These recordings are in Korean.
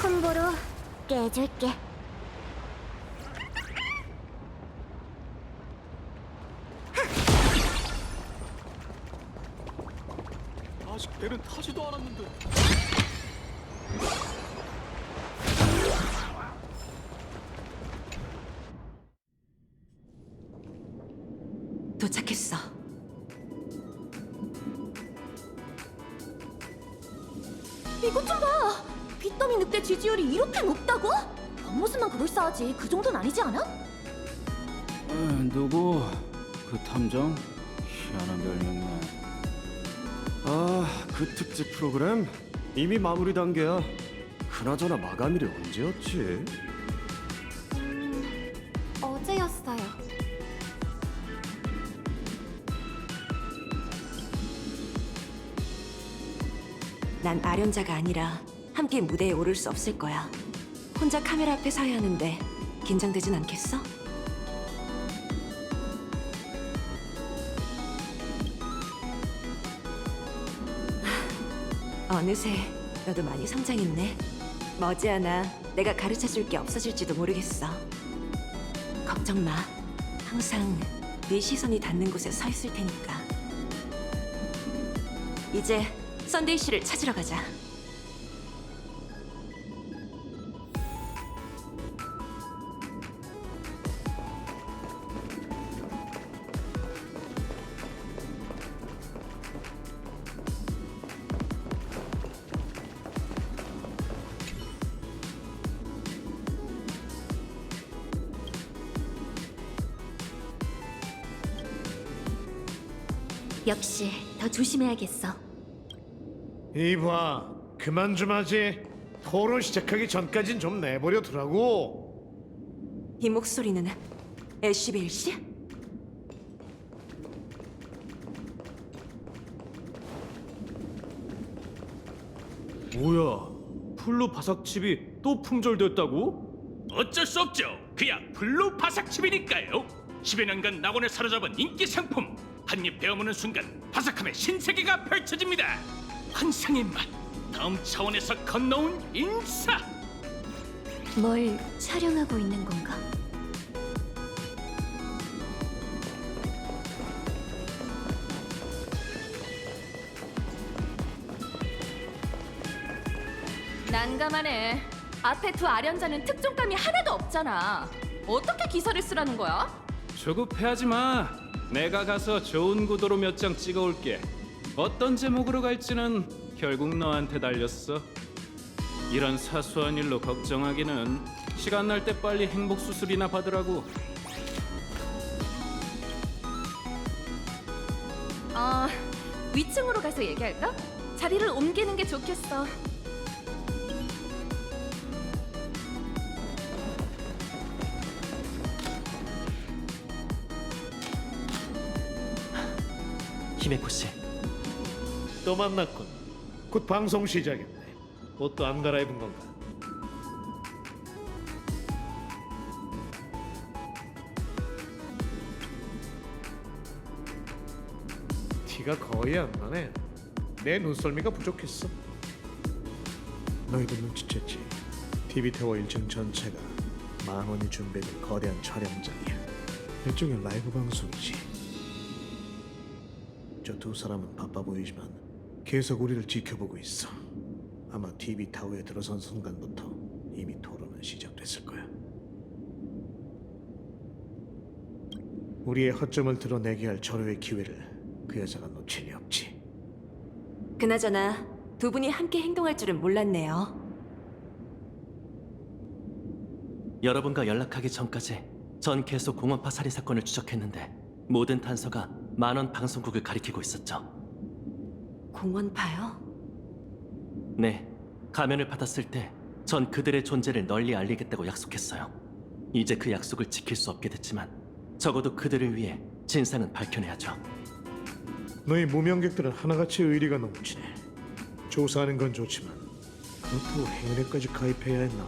콤보로 깨줄게. 아직 배는 타지도 않았는데. 도착했어. 이것 좀 봐! 빗더미 늑대 지지율이 이렇게 높다고? 겉모습만 그럴싸하지 그 정도는 아니지 않아? 누구? 그 탐정? 희한한 별명이네. 아, 그 특집 프로그램? 이미 마무리 단계야. 그나저나 마감일이 언제였지? 어제였어요. 난 아련자가 아니라 함께 무대에 오를 수 없을 거야. 혼자 카메라 앞에 서야 하는데 긴장되진 않겠어? 어느새 너도 많이 성장했네. 머지않아 내가 가르쳐줄 게 없어질지도 모르겠어. 걱정 마. 항상 네 시선이 닿는 곳에 서 있을 테니까. 이제 썬데이 씨를 찾으러 가자. 역시 더 조심해야겠어. 이봐, 그만 좀 하지. 토론 시작하기 전까진 좀 내버려 두라고. 이 목소리는 애쉬베일 씨? 뭐야? 풀로 바삭칩이 또 품절됐다고? 어쩔 수 없죠. 그야 블루 바삭칩이니까요. 10여 년간 낙원을 사로잡은 인기 상품. 한 입 베어무는 순간 바삭함의 신세계가 펼쳐집니다. 환상의 맛, 다음 차원에서 건너온 인사. 뭘 촬영하고 있는 건가? 난감하네. 앞에 두 아련자는 특종감이 하나도 없잖아. 어떻게 기사를 쓰라는 거야? 조급해하지 마. 내가 가서 좋은 구도로 몇 장 찍어올게. 어떤 제목으로 갈지는 결국 너한테 달렸어. 이런 사소한 일로 걱정하기는 시간 날 때 빨리 행복 수술이나 받으라고. 위층으로 가서 얘기할까? 자리를 옮기는 게 좋겠어. 히메코 씨, 또 만났군. 곧 방송 시작인데 옷도 안 갈아입은 건가? 티가 거의 안 나네. 내 눈썰미가 부족했어. 너희도 눈치챘지? TV타워 1층 전체가 만원이 준비된 거대한 촬영장이야. 일종의 라이브 방송이지. 저 두 사람은 바빠 보이지만 계속 우리를 지켜보고 있어. 아마 TV타워에 들어선 순간부터 이미 토론은 시작됐을 거야. 우리의 허점을 드러내게 할 절호의 기회를 그 여자가 놓칠 리 없지. 그나저나 두 분이 함께 행동할 줄은 몰랐네요. 여러분과 연락하기 전까지 전 계속 공원파 살인 사건을 추적했는데 모든 단서가 만원 방송국을 가리키고 있었죠. 공원파요? 네, 가면을 받았을 때 전 그들의 존재를 널리 알리겠다고 약속했어요. 이제 그 약속을 지킬 수 없게 됐지만 적어도 그들을 위해 진상은 밝혀내야죠. 너희 무명객들은 하나같이 의리가 넘치네. 조사하는 건 좋지만 그렇다고 행운에까지 가입해야 했나?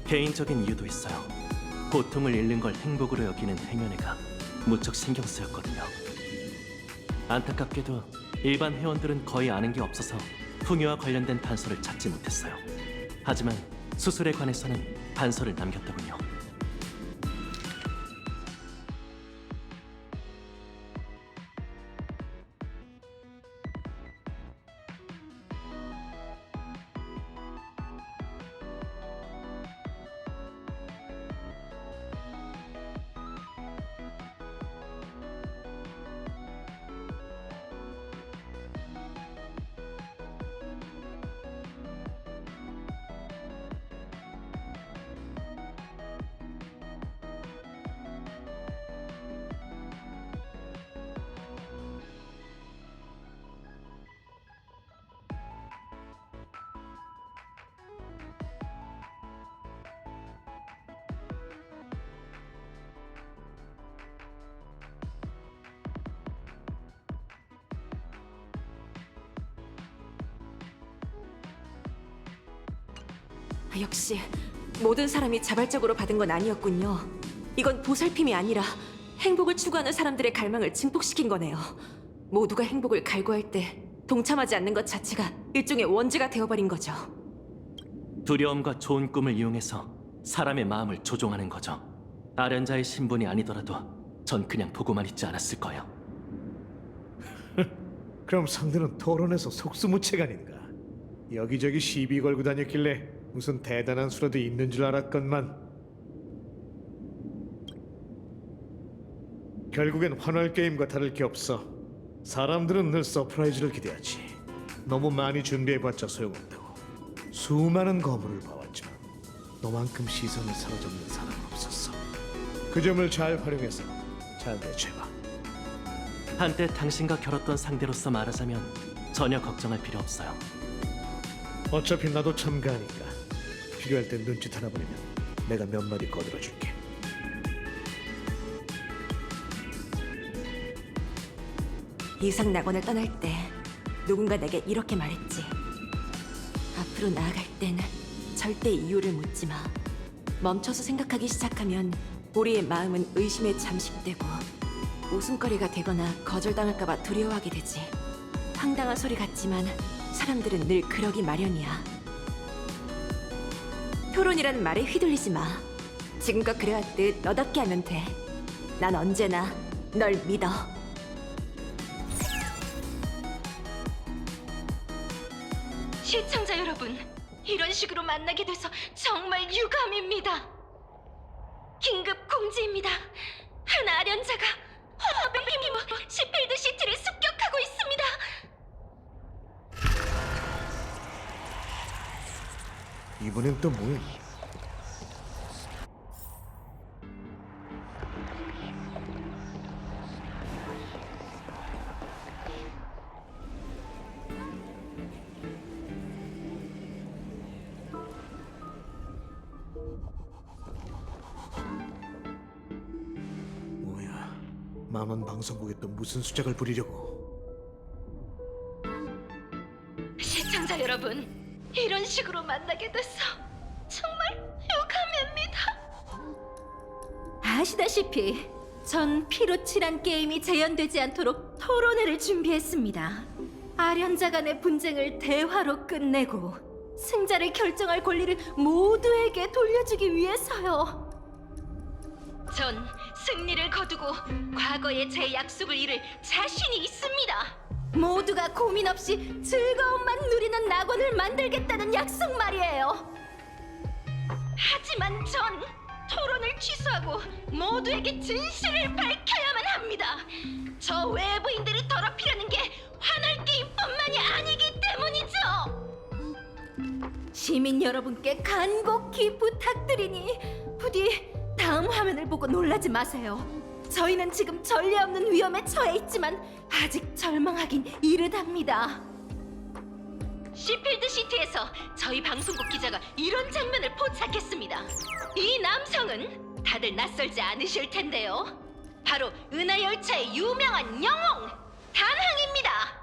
개인적인 이유도 있어요. 고통을 잃는 걸 행복으로 여기는 행여네가 무척 신경 쓰였거든요. 안타깝게도 일반 회원들은 거의 아는 게 없어서 풍요와 관련된 단서를 찾지 못했어요. 하지만 수술에 관해서는 단서를 남겼더군요. 역시 모든 사람이 자발적으로 받은 건 아니었군요. 이건 보살핌이 아니라 행복을 추구하는 사람들의 갈망을 증폭시킨 거네요. 모두가 행복을 갈구할 때 동참하지 않는 것 자체가 일종의 원죄가 되어버린 거죠. 두려움과 좋은 꿈을 이용해서 사람의 마음을 조종하는 거죠. 아련자의 신분이 아니더라도 전 그냥 보고만 있지 않았을 거예요. 그럼 상대는 토론에서 속수무책아닌가? 여기저기 시비 걸고 다녔길래 무슨 대단한 수라도 있는 줄 알았건만 결국엔 환월 게임과 다를 게 없어. 사람들은 늘 서프라이즈를 기대하지. 너무 많이 준비해봤자 소용없다고. 수많은 거물을 봐왔지만 너만큼 시선을 사로잡는 사람은 없었어. 그 점을 잘 활용해서 잘 대처해봐. 한때 당신과 겨뤘던 상대로서 말하자면 전혀 걱정할 필요 없어요. 어차피 나도 참가하니까 필요할 때 눈짓 하나 보내면 내가 몇 마디 거들어줄게. 이상 낙원을 떠날 때 누군가 내게 이렇게 말했지. 앞으로 나아갈 땐 절대 이유를 묻지 마. 멈춰서 생각하기 시작하면 우리의 마음은 의심에 잠식되고 웃음거리가 되거나 거절당할까봐 두려워하게 되지. 황당한 소리 같지만 사람들은 늘 그러기 마련이야. 토론이라는 말에 휘둘리지 마. 지금껏 그래왔듯 너답게 하면 돼. 난 언제나 널 믿어. 시청자 여러분, 이런 식으로 만나게 돼서 정말 유감입니다. 긴급 공지입니다. 한 아련자가 화합의 힘입어 시필드 시티를 습격하고 있습니다. 이번엔 또 뭐야? 뭐야? 만원 방송국에 또 무슨 수작을 부리려고? 시청자 여러분, 이런 식으로 만나게 돼서 정말 유감입니다. 아시다시피 전 피로 칠한 게임이 재현되지 않도록 토론회를 준비했습니다. 아련자 간의 분쟁을 대화로 끝내고 승자를 결정할 권리를 모두에게 돌려주기 위해서요. 전 승리를 거두고 과거의 제 약속을 이룰 자신이 있습니다. 모두가 고민 없이 즐거움만 누리는 낙원을 만들겠다는 약속 말이에요. 하지만 전 토론을 취소하고 모두에게 진실을 밝혀야만 합니다. 저 외부인들이 더럽히려는 게 환월 게임뿐만이 아니기 때문이죠. 시민 여러분께 간곡히 부탁드리니 부디 다음 화면을 보고 놀라지 마세요. 저희는 지금 전례 없는 위험에 처해 있지만 아직 절망하긴 이르답니다. 시필드 시티에서 저희 방송국 기자가 이런 장면을 포착했습니다. 이 남성은 다들 낯설지 않으실 텐데요. 바로 은하열차의 유명한 영웅 단항입니다.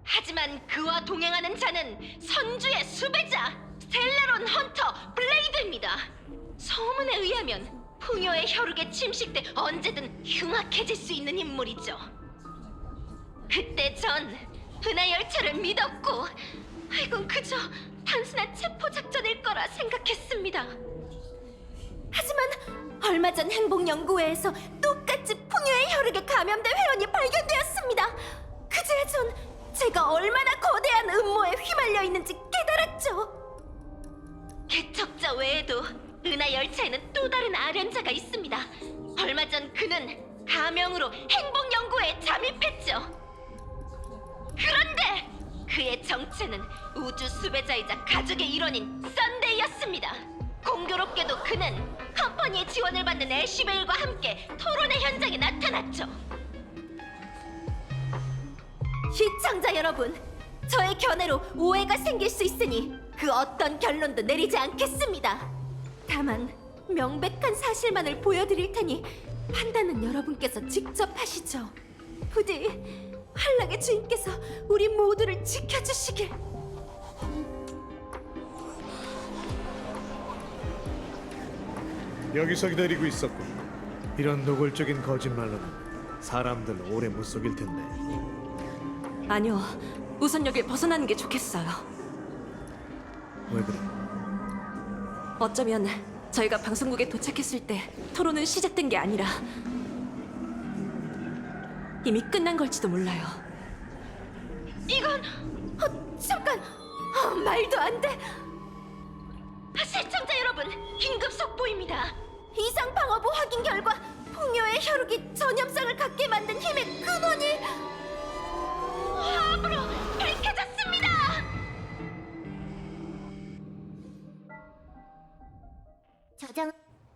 하지만 그와 동행하는 자는 선주의 수배자 스텔라론 헌터 블레이드입니다. 소문에 의하면 풍요의 혈육에 침식돼 언제든 흉악해질 수 있는 인물이죠. 그때 전 은하열차를 믿었고 이건 그저 단순한 체포 작전일 거라 생각했습니다. 하지만 얼마 전 행복연구회에서 똑같이 풍요의 혈육에 감염된 회원이 발견되었습니다. 그제야 전 제가 얼마나 거대한 음모에 휘말려 있는지 깨달았죠. 개척자 외에도 은하열차에는 또 다른 아련자가 있습니다. 얼마 전 그는 가명으로 행복연구회에 잠입했죠. 그런데 그의 정체는 우주 수배자이자 가족의 일원인 썬데이였습니다. 공교롭게도 그는 컴퍼니의 지원을 받는 애쉬베일과 함께 토론의 현장에 나타났죠. 시청자 여러분, 저의 견해로 오해가 생길 수 있으니 그 어떤 결론도 내리지 않겠습니다. 다만 명백한 사실만을 보여드릴 테니 판단은 여러분께서 직접 하시죠. 부디 환락의 주인께서 우리 모두를 지켜주시길. 여기서 기다리고 있었군. 이런 노골적인 거짓말로는 사람들 오래 못 속일 텐데. 아니요. 우선 여길 벗어나는 게 좋겠어요. 왜 그래? 어쩌면 저희가 방송국에 도착했을 때 토론은 시작된 게 아니라 이미 끝난 걸지도 몰라요. 이건 잠깐 말도 안 돼. 시청자 여러분, 긴급 속보입니다. 이상 방어부 확인 결과 풍요의 혈육이 전염성을 갖게 만든 힘의 근원이 화합으로 밝혀졌습니다. 저장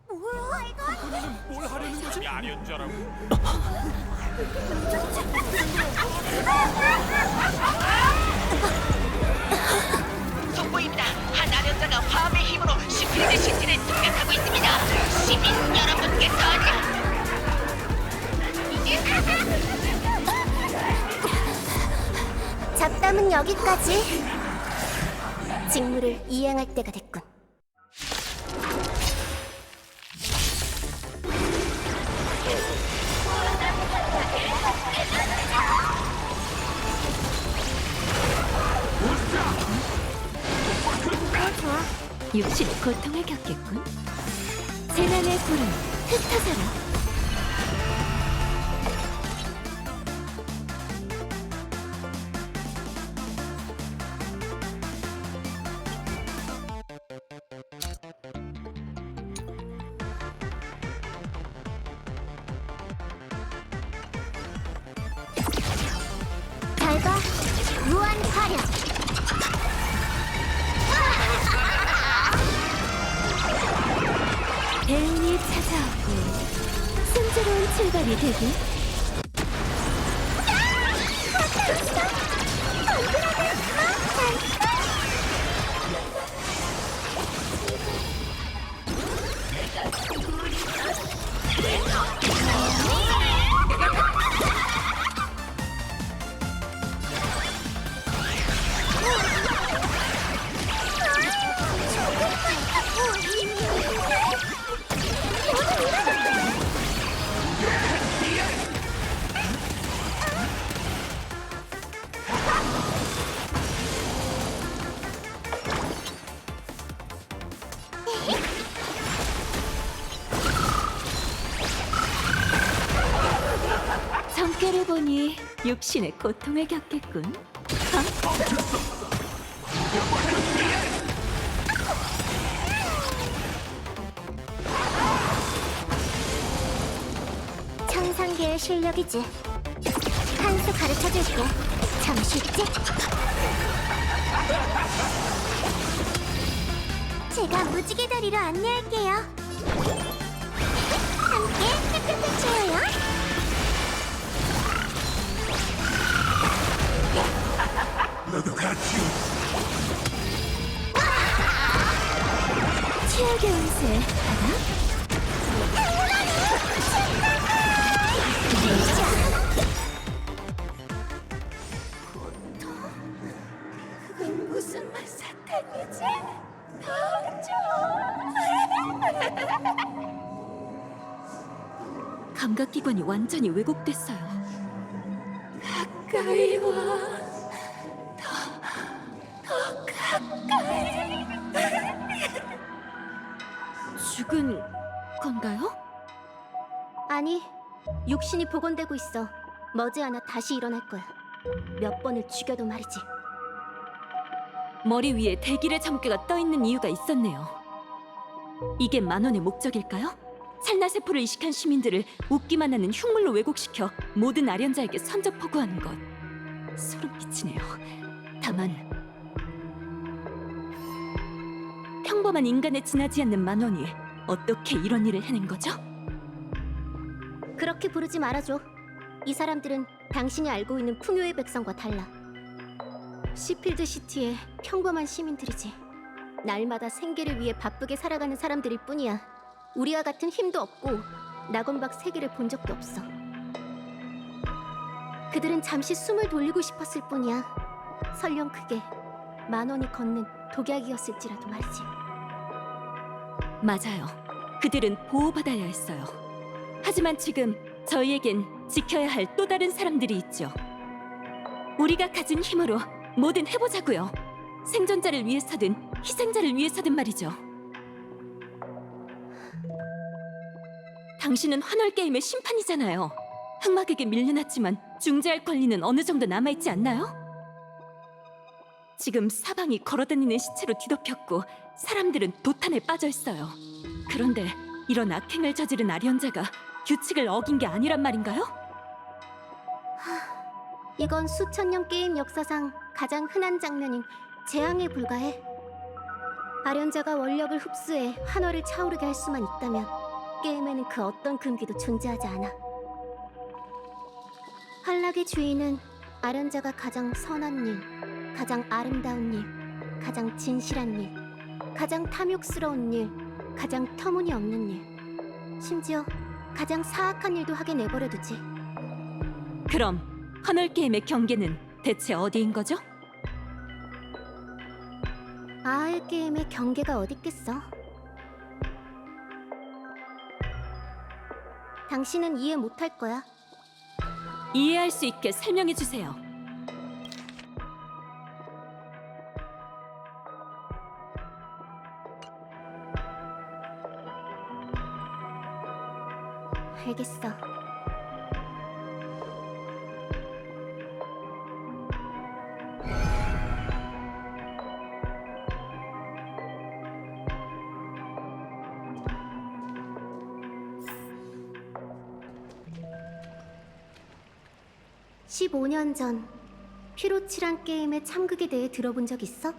뭐야 이거? 속보입니다. 한 아련자가 화합의 힘으로 시필드 시티를 공격하고 있습니다. 시민 여러분께서는 잡담은 여기까지. 직무를 이행할 때가 됐군. 육신의 고통을 겪겠군. 재난의 불은 흩어져라. 잘 봐. 무한 화력. 대운이 찾아오고 순조로운 출발이 되길. 성격을 보니 육신의 고통을 겪겠군. 천상계의 실력이지. 한 수 가르쳐줄게. 참 쉽지? 제가 무지개 다리로 안내할게요. 함께 햇볕을 쬐어요. 최악의 운세. 당연하네. 감각기관이 완전히 왜곡됐어요. 가까이 와. 더 가까이. 죽은 건가요? 아니, 육신이 복원되고 있어. 머지않아 다시 일어날 거야. 몇 번을 죽여도 말이지. 머리 위에 대길의 점괘가 떠 있는 이유가 있었네요. 이게 만원의 목적일까요? 찰나세포를 이식한 시민들을 웃기만 하는 흉물로 왜곡시켜 모든 아련자에게 선적 포고하는 것. 소름 끼치네요. 다만 평범한 인간에 지나지 않는 만원이 어떻게 이런 일을 해낸 거죠? 그렇게 부르지 말아줘. 이 사람들은 당신이 알고 있는 풍요의 백성과 달라. 시필드 시티의 평범한 시민들이지. 날마다 생계를 위해 바쁘게 살아가는 사람들일 뿐이야. 우리와 같은 힘도 없고 낙원박 세계를 본 적도 없어. 그들은 잠시 숨을 돌리고 싶었을 뿐이야. 설령 그게 만원이 걷는 독약이었을지라도 말이지. 맞아요. 그들은 보호받아야 했어요. 하지만 지금 저희에겐 지켜야 할 또 다른 사람들이 있죠. 우리가 가진 힘으로 뭐든 해보자고요. 생존자를 위해서든 희생자를 위해서든 말이죠. 당신은 환월 게임의 심판이잖아요. 흑막에게 밀려났지만 중재할 권리는 어느 정도 남아있지 않나요? 지금 사방이 걸어다니는 시체로 뒤덮였고 사람들은 도탄에 빠져있어요. 그런데 이런 악행을 저지른 아련자가 규칙을 어긴 게 아니란 말인가요? 이건 수천 년 게임 역사상 가장 흔한 장면인 재앙에 불과해. 아련자가 원력을 흡수해 환월을 차오르게 할 수만 있다면 게임에는 그 어떤 금기도 존재하지 않아. 환락의 주인은 아련자가 가장 선한 일, 가장 아름다운 일, 가장 진실한 일, 가장 탐욕스러운 일, 가장 터무니없는 일, 심지어 가장 사악한 일도 하게 내버려두지. 그럼 환월 게임의 경계는 대체 어디인 거죠? 아의 게임의 경계가 어딨겠어? 당신은 이해 못할 거야. 이해할 수 있게 설명해 주세요. 알겠어. (15년) 전 피로칠한 게임의 참극에 대해 들어본 적 있어?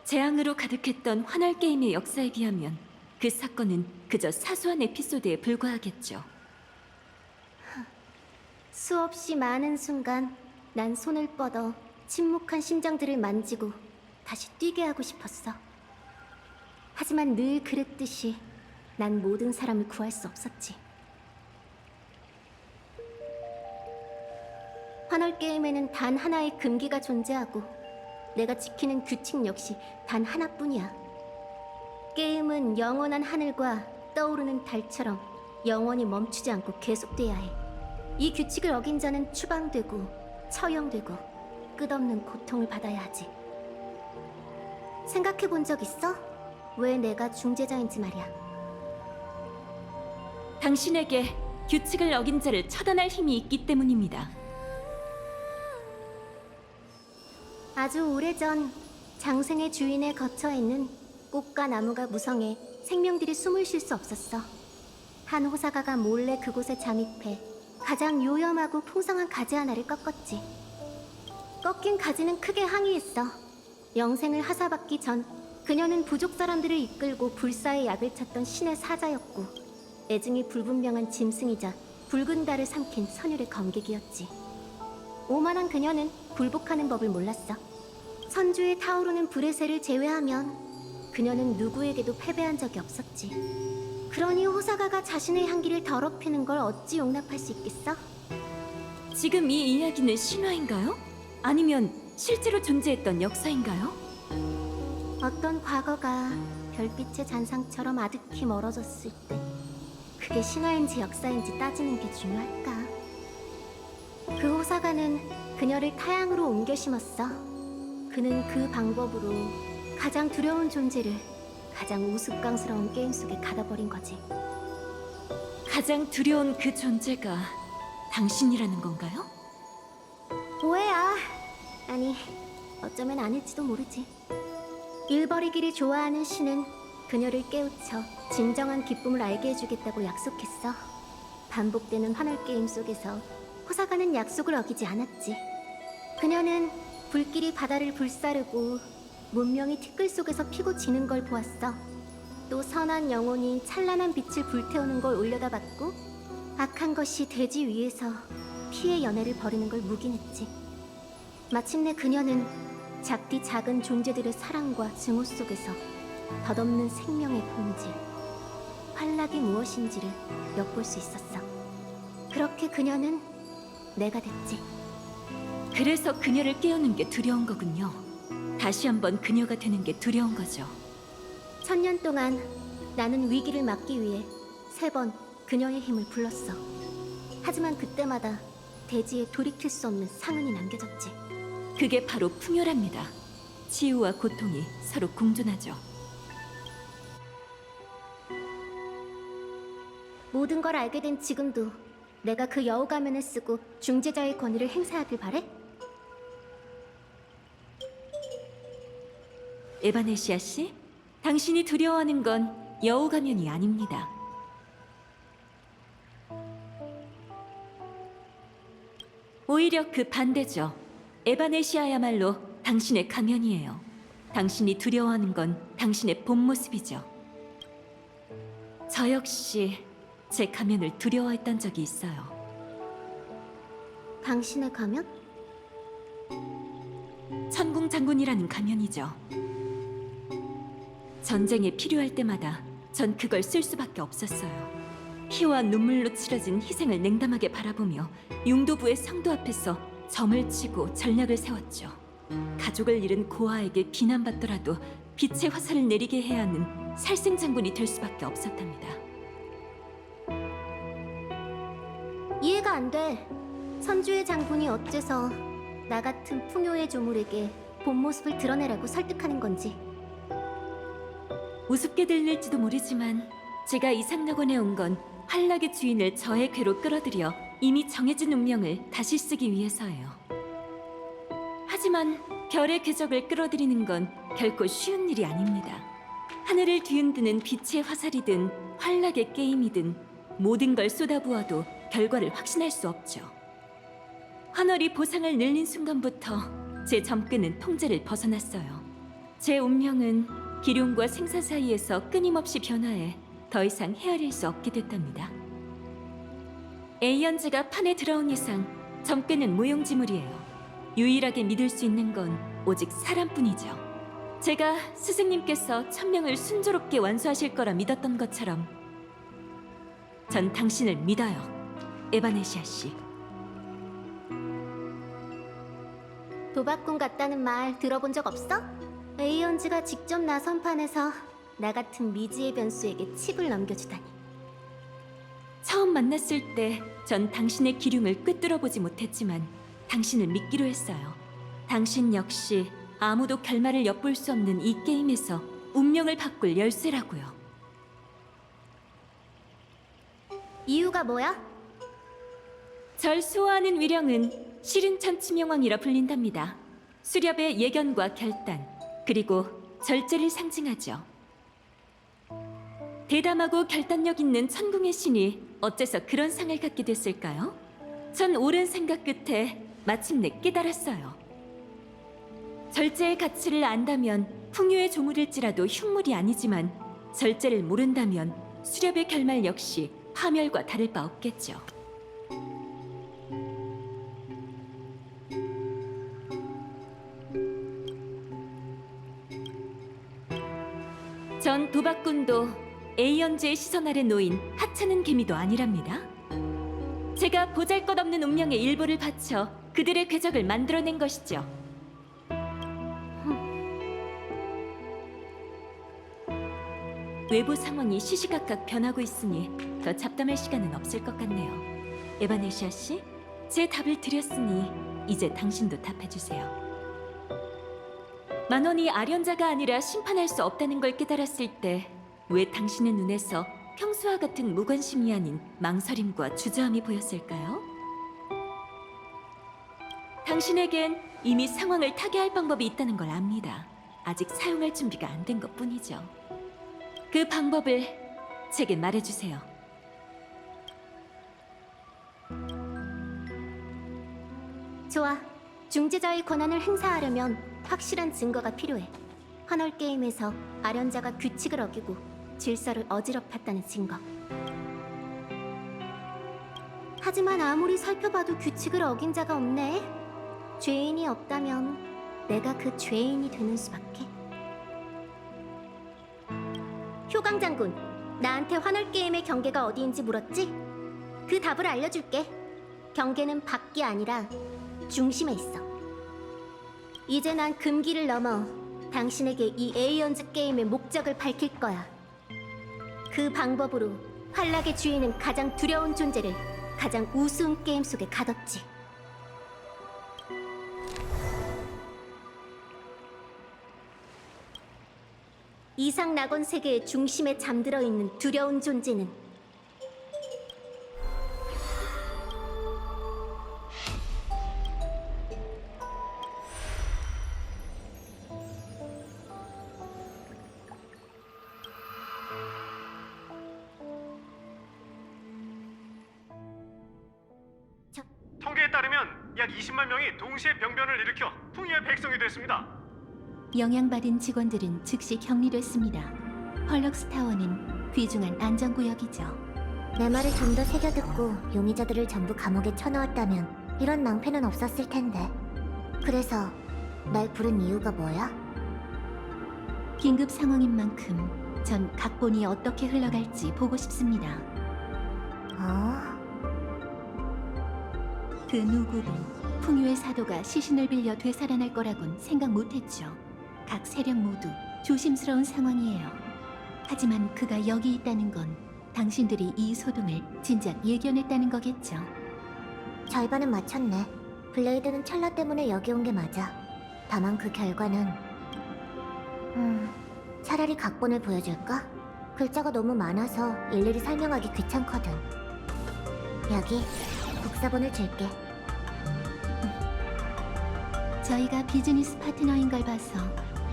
재앙으로 가득했던 환월 게임의 역사에 비하면 그 사건은 그저 사소한 에피소드에 불과하겠죠. 수없이 많은 순간 난 손을 뻗어 침묵한 심장들을 만지고 다시 뛰게 하고 싶었어. 하지만 늘 그랬듯이 난 모든 사람을 구할 수 없었지. 환월 게임에는 단 하나의 금기가 존재하고 내가 지키는 규칙 역시 단 하나뿐이야. 게임은 영원한 하늘과 떠오르는 달처럼 영원히 멈추지 않고 계속돼야 해. 이 규칙을 어긴 자는 추방되고 처형되고 끝없는 고통을 받아야 하지. 생각해 본 적 있어? 왜 내가 중재자인지 말이야. 당신에게 규칙을 어긴 자를 처단할 힘이 있기 때문입니다. 아주 오래전 장생의 주인의 거처에는 꽃과 나무가 무성해 생명들이 숨을 쉴 수 없었어. 한 호사가가 몰래 그곳에 잠입해 가장 요염하고 풍성한 가지 하나를 꺾었지. 꺾인 가지는 크게 항의했어. 영생을 하사받기 전 그녀는 부족 사람들을 이끌고 불사의 약을 찾던 신의 사자였고 애증이 불분명한 짐승이자 붉은 달을 삼킨 선율의 검객이었지. 오만한 그녀는 굴복하는 법을 몰랐어. 선주에 타오르는 불의 새를 제외하면 그녀는 누구에게도 패배한 적이 없었지. 그러니 호사가가 자신의 향기를 더럽히는 걸 어찌 용납할 수 있겠어? 지금 이 이야기는 신화인가요? 아니면 실제로 존재했던 역사인가요? 어떤 과거가 별빛의 잔상처럼 아득히 멀어졌을 때 그게 신화인지 역사인지 따지는 게 중요할까? 그 호사가는 그녀를 타양으로 옮겨 심었어. 그는 그 방법으로 가장 두려운 존재를 가장 우스꽝스러운 게임 속에 가둬버린 거지. 가장 두려운 그 존재가 당신이라는 건가요? 오해야. 아니, 어쩌면 아닐지도 모르지. 일버리기를 좋아하는 신은 그녀를 깨우쳐 진정한 기쁨을 알게 해주겠다고 약속했어. 반복되는 환월 게임 속에서 호사가는 약속을 어기지 않았지. 그녀는 불길이 바다를 불사르고 문명이 티끌 속에서 피고 지는 걸 보았어. 또 선한 영혼이 찬란한 빛을 불태우는 걸 올려다봤고, 악한 것이 대지 위에서 피의 연애를 벌이는 걸 묵인했지. 마침내 그녀는 작디 작은 존재들의 사랑과 증오 속에서 덧없는 생명의 본질, 환락이 무엇인지를 엿볼 수 있었어. 그렇게 그녀는 내가 됐지. 그래서 그녀를 깨우는 게 두려운 거군요. 다시 한번 그녀가 되는 게 두려운 거죠. 1000년 동안 나는 위기를 막기 위해 3번 그녀의 힘을 불렀어. 하지만 그때마다 대지에 돌이킬 수 없는 상흔이 남겨졌지. 그게 바로 풍요랍니다. 치유와 고통이 서로 공존하죠. 모든 걸 알게 된 지금도 내가 그 여우 가면을 쓰고 중재자의 권위를 행사하길 바래? 에바네시아 씨, 당신이 두려워하는 건 여우 가면이 아닙니다. 오히려 그 반대죠. 에바네시아야말로 당신의 가면이에요. 당신이 두려워하는 건 당신의 본 모습이죠. 저 역시 제 가면을 두려워했던 적이 있어요. 당신의 가면? 천궁 장군이라는 가면이죠. 전쟁에 필요할 때마다 전 그걸 쓸 수밖에 없었어요. 피와 눈물로 치러진 희생을 냉담하게 바라보며 융도부의 성도 앞에서 점을 치고 전략을 세웠죠. 가족을 잃은 고아에게 비난받더라도 빛의 화살을 내리게 해야 하는 살생 장군이 될 수밖에 없었답니다. 이해가 안 돼. 선주의 장군이 어째서 나 같은 풍요의 조물에게 본 모습을 드러내라고 설득하는 건지. 우습게 들릴지도 모르지만 제가 이상낙원에 온 건 환락의 주인을 저의 궤로 끌어들여 이미 정해진 운명을 다시 쓰기 위해서예요. 하지만 별의 궤적을 끌어들이는 건 결코 쉬운 일이 아닙니다. 하늘을 뒤흔드는 빛의 화살이든 환락의 게임이든 모든 걸 쏟아부어도 결과를 확신할 수 없죠. 환월이 보상을 늘린 순간부터 제 점괘는 통제를 벗어났어요. 제 운명은 기룡과 생사 사이에서 끊임없이 변화해 더 이상 헤아릴 수 없게 됐답니다. 에이언즈가 판에 들어온 이상 점괘는 무용지물이에요. 유일하게 믿을 수 있는 건 오직 사람뿐이죠. 제가 스승님께서 천명을 순조롭게 완수하실 거라 믿었던 것처럼 전 당신을 믿어요, 에바네시아 씨. 도박꾼 같다는 말 들어본 적 없어? 에이언즈가 직접 나선 판에서 나 같은 미지의 변수에게 칩을 넘겨주다니. 처음 만났을 때 전 당신의 기륭을 꿰뚫어 보지 못했지만 당신을 믿기로 했어요. 당신 역시 아무도 결말을 엿볼 수 없는 이 게임에서 운명을 바꿀 열쇠라고요. 이유가 뭐야? 절 수호하는 위령은 시른천 치명왕이라 불린답니다. 수렵의 예견과 결단, 그리고 절제를 상징하죠. 대담하고 결단력 있는 천궁의 신이 어째서 그런 상을 갖게 됐을까요? 전 오랜 생각 끝에 마침내 깨달았어요. 절제의 가치를 안다면 풍요의 조물일지라도 흉물이 아니지만 절제를 모른다면 수렵의 결말 역시 파멸과 다를 바 없겠죠. 전 도박꾼도 에이언즈의 시선 아래 놓인 하찮은 개미도 아니랍니다. 제가 보잘것없는 운명의 일부를 바쳐 그들의 궤적을 만들어낸 것이죠. 외부 상황이 시시각각 변하고 있으니 더 잡담할 시간은 없을 것 같네요. 에바네시아 씨, 제 답을 드렸으니 이제 당신도 답해주세요. 만원이 아련자가 아니라 심판할 수 없다는 걸 깨달았을 때 왜 당신의 눈에서 평소와 같은 무관심이 아닌 망설임과 주저함이 보였을까요? 당신에겐 이미 상황을 타개할 방법이 있다는 걸 압니다. 아직 사용할 준비가 안 된 것뿐이죠. 그 방법을 제게 말해주세요. 좋아. 중재자의 권한을 행사하려면 확실한 증거가 필요해. 환월 게임에서 아련자가 규칙을 어기고 질서를 어지럽혔다는 증거. 하지만 아무리 살펴봐도 규칙을 어긴 자가 없네. 죄인이 없다면 내가 그 죄인이 되는 수밖에. 효강 장군, 나한테 환월 게임의 경계가 어디인지 물었지? 그 답을 알려줄게. 경계는 밖이 아니라 중심에 있어. 이제 난 금기를 넘어 당신에게 이 에이언즈 게임의 목적을 밝힐 거야. 그 방법으로 환락의 주인은 가장 두려운 존재를 가장 우스운 게임 속에 가뒀지. 이상 낙원 세계의 중심에 잠들어 있는 두려운 존재는 통계에 따르면 약 20만 명이 동시에 병변을 일으켜 풍요의 백성이 됐습니다. 영향받은 직원들은 즉시 격리됐습니다. 펄럭스 타워는 귀중한 안전구역이죠. 내 말을 좀 더 새겨듣고 용의자들을 전부 감옥에 쳐넣었다면 이런 낭패는 없었을 텐데. 그래서 날 부른 이유가 뭐야? 긴급 상황인 만큼 전 각본이 어떻게 흘러갈지 보고 싶습니다. 그 누구도 풍요의 사도가 시신을 빌려 되살아날 거라곤 생각 못했죠. 각 세력 모두 조심스러운 상황이에요. 하지만 그가 여기 있다는 건 당신들이 이 소동을 진작 예견했다는 거겠죠. 절반은 맞췄네. 블레이드는 찰나 때문에 여기 온 게 맞아. 다만 그 결과는 차라리 각본을 보여줄까? 글자가 너무 많아서 일일이 설명하기 귀찮거든. 여기 복사본을 줄게. 저희가 비즈니스 파트너인 걸 봐서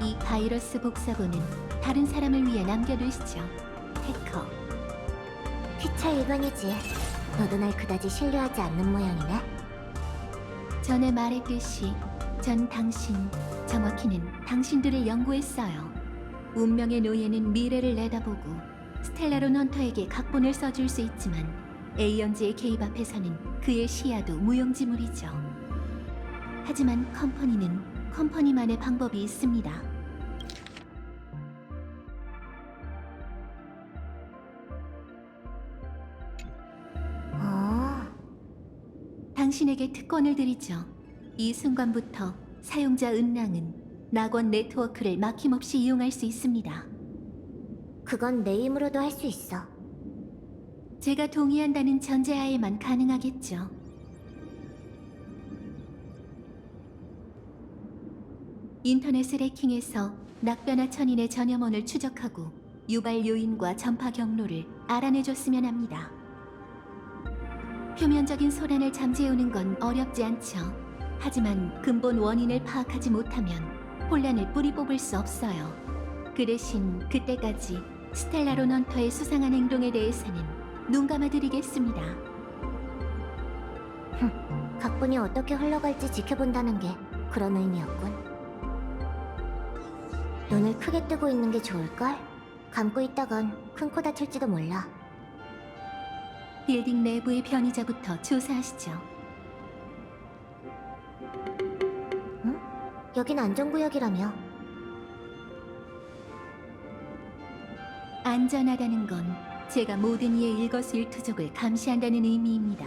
이 바이러스 복사본은 다른 사람을 위해 남겨두시죠. 해커. 피차 일반이지. 너도 날 그다지 신뢰하지 않는 모양이네. 전에 말했듯이 전 당신, 정확히는 당신들을 연구했어요. 운명의 노예는 미래를 내다보고 스텔라론 헌터에게 각본을 써줄 수 있지만 에이언즈의 개입 앞에서는 그의 시야도 무용지물이죠. 하지만 컴퍼니는 컴퍼니만의 방법이 있습니다. 당신에게 특권을 드리죠. 이 순간부터 사용자 은랑은 낙원 네트워크를 막힘없이 이용할 수 있습니다. 그건 내 힘으로도 할 수 있어. 제가 동의한다는 전제하에만 가능하겠죠. 인터넷을 해킹해서 낙변화 천인의 전염원을 추적하고 유발 요인과 전파 경로를 알아내줬으면 합니다. 표면적인 소란을 잠재우는 건 어렵지 않죠. 하지만 근본 원인을 파악하지 못하면 혼란을 뿌리 뽑을 수 없어요. 그 대신 그때까지 스텔라론 헌터의 수상한 행동에 대해서는 눈 감아드리겠습니다. 각본이 어떻게 흘러갈지 지켜본다는 게 그런 의미였군. 눈을 크게 뜨고 있는 게 좋을걸? 감고 있다간 큰 코 다칠지도 몰라. 빌딩 내부의 변이자부터 조사하시죠. 응? 여긴 안전구역이라며. 안전하다는 건 제가 모든 이의 일거수일투족을 감시한다는 의미입니다.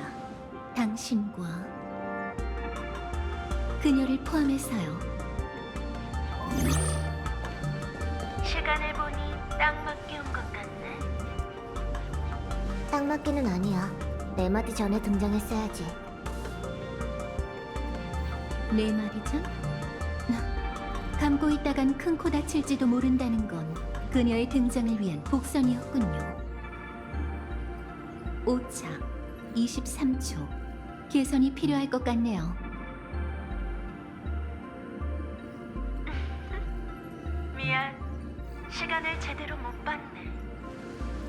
당신과 그녀를 포함해서요. 시간을 보니 딱 맞게 온 것 같네. 딱 맞기는 아니야. 4마디 전에 등장했어야지. 네 말이죠? 감고 있다간 큰 코 다칠지도 모른다는 건 그녀의 등장을 위한 복선이었군요. 5차, 23초. 개선이 필요할 것 같네요. 미안. 시간을 제대로 못 봤네.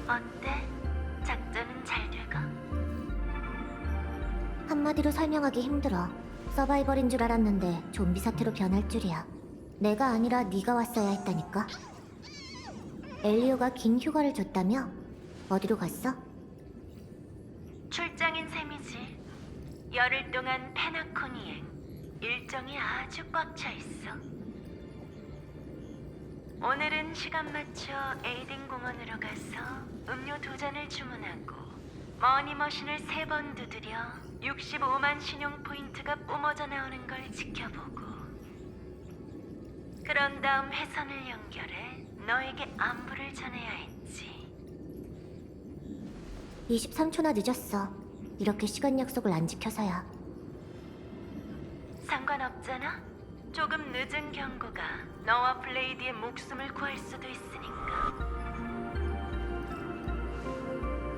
어때? 작전은 잘 돼가? 한마디로 설명하기 힘들어. 서바이벌인 줄 알았는데 좀비 사태로 변할 줄이야. 내가 아니라 네가 왔어야 했다니까. 엘리오가 긴 휴가를 줬다며? 어디로 갔어? 출장인 셈이지. 열흘 동안 페나코니행. 일정이 아주 꽉 차 있어. 오늘은 시간 맞춰 에이딩 공원으로 가서 음료 2잔을 주문하고 머니머신을 3번 두드려 65만 신용 포인트가 뿜어져 나오는 걸 지켜보고 그런 다음 회선을 연결해 너에게 안부를 전해야 했지. 23초나 늦었어. 이렇게 시간 약속을 안 지켜서야. 상관없잖아. 조금 늦은 경고가 너와 블레이드의 목숨을 구할 수도 있으니까.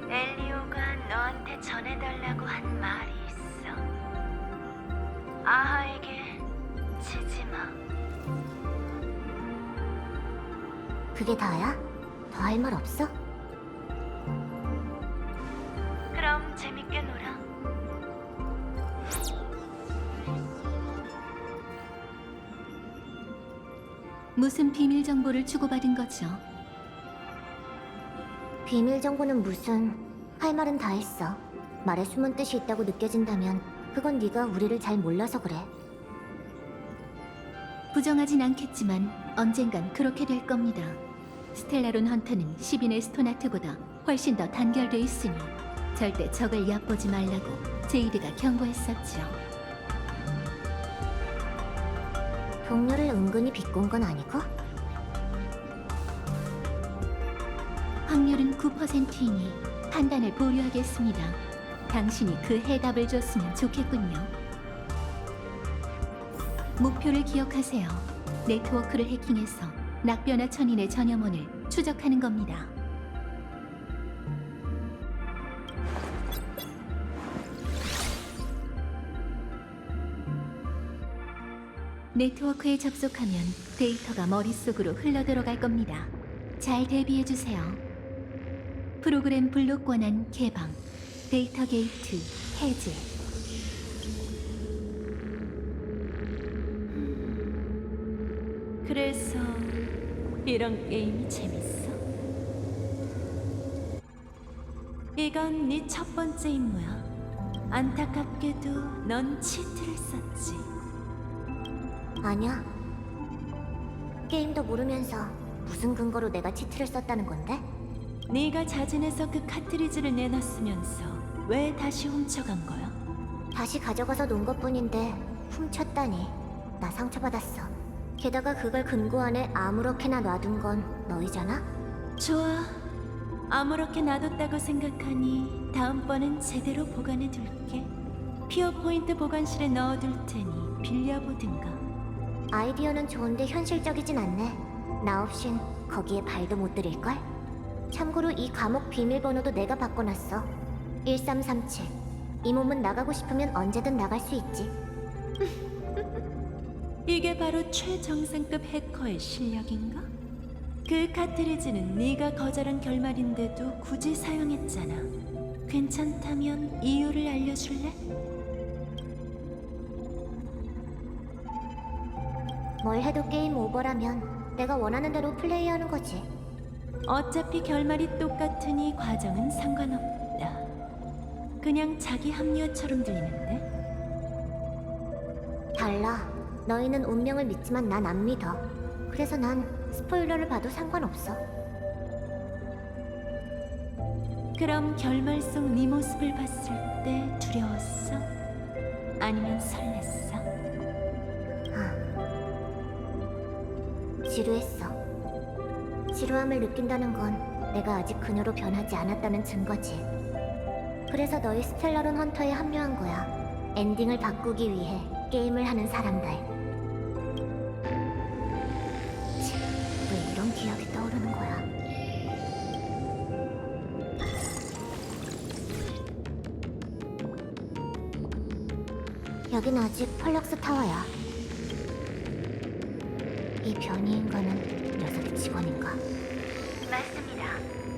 엘리오가 너한테 전해달라고 한 말이 있어. 아하에게 지지 마. 그게 다야? 더 할 말 없어? 그럼 재밌게 놀아. 무슨 비밀 정보를 주고받은 거죠? 비밀 정보는 무슨... 할 말은 다 했어. 말에 숨은 뜻이 있다고 느껴진다면 그건 네가 우리를 잘 몰라서 그래. 부정하진 않겠지만 언젠간 그렇게 될 겁니다. 스텔라론 헌터는 10인의 스토나트보다 훨씬 더 단결돼 있으니 절대 적을 얕보지 말라고 제이드가 경고했었죠. 동료를 은근히 비꼰 건 아니고? 확률은 9%이니 판단을 보류하겠습니다. 당신이 그 해답을 줬으면 좋겠군요. 목표를 기억하세요. 네트워크를 해킹해서 낙변화 천인의 전염원을 추적하는 겁니다. 네트워크에 접속하면 데이터가 머릿속으로 흘러들어갈 겁니다. 잘 대비해주세요. 프로그램 블록 권한 개방, 데이터 게이트 해제. 그래서 이런 게임이 재밌어? 이건 네 첫 번째 임무야. 안타깝게도 넌 치트를 썼지. 아니야. 게임도 모르면서 무슨 근거로 내가 치트를 썼다는 건데? 네가 자진해서 그 카트리지를 내놨으면서 왜 다시 훔쳐간 거야? 다시 가져가서 논 것뿐인데 훔쳤다니. 나 상처받았어. 게다가 그걸 금고 안에 아무렇게나 놔둔 건 너희잖아? 좋아. 아무렇게 놔뒀다고 생각하니 다음번엔 제대로 보관해 둘게. 피어 포인트 보관실에 넣어둘 테니 빌려보든가. 아이디어는 좋은데 현실적이진 않네. 나 없인 거기에 발도 못 들일걸? 참고로 이 감옥 비밀번호도 내가 바꿔놨어. 1337. 이 몸은 나가고 싶으면 언제든 나갈 수 있지. 이게 바로 최정상급 해커의 실력인가? 그 카트리지는 네가 거절한 결말인데도 굳이 사용했잖아. 괜찮다면 이유를 알려줄래? 뭘 해도 게임 오버라면 내가 원하는 대로 플레이하는 거지. 어차피 결말이 똑같으니 과정은 상관없다. 그냥 자기 합리화처럼 들리는데? 달라. 너희는 운명을 믿지만 난 안 믿어. 그래서 난 스포일러를 봐도 상관없어. 그럼 결말 속 네 모습을 봤을 때 두려웠어? 아니면 설렜어? 지루했어. 지루함을 느낀다는 건 내가 아직 그녀로 변하지 않았다는 증거지. 그래서 너희 스텔라론 헌터에 합류한 거야. 엔딩을 바꾸기 위해 게임을 하는 사람들. 치, 왜 이런 기억이 떠오르는 거야? 여긴 아직 펄럭스 타워야. 이 변이 인간은 녀석의 직원인가? 맞습니다.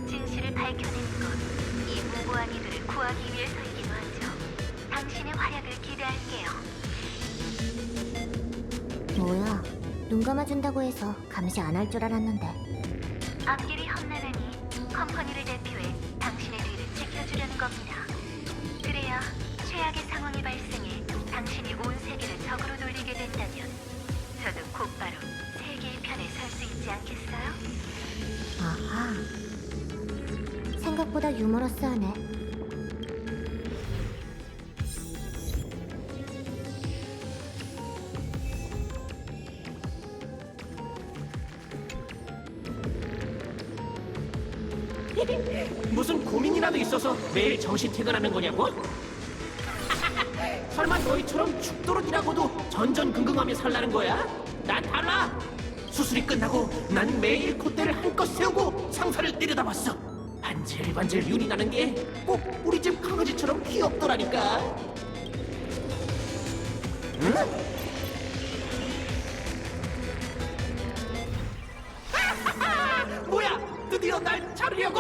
진실을 밝혀낸 건 이 무고한 이들을 구하기 위해서이기도 하죠. 당신의 활약을 기대할게요. 뭐야? 눈 감아준다고 해서 감시 안 할 줄 알았는데. 앞길이 험난하니 컴퍼니를 대표해 당신의 뒤를 지켜주려는 겁니다. 그래야 최악의 상황이 발생해 당신이 온 세계를 적으로 돌리게 된다면 저도 곧바로 세계의 편에 설 수 있지 않겠어요? 아하. 생각보다 유머러스하네. 무슨 고민이라도 있어서 매일 정시 퇴근하는 거냐고? 설마 너희처럼 죽도록 일하고도 전전긍긍하며 살라는 거야? 난 달라! 수술이 끝나고 난 매일 콧대를 한껏 세우고 상사를 내려다봤어. 반질반질 윤이 나는 게 꼭 우리 집 강아지처럼 귀엽더라니까. 응? 뭐야? 드디어 날 자르려고?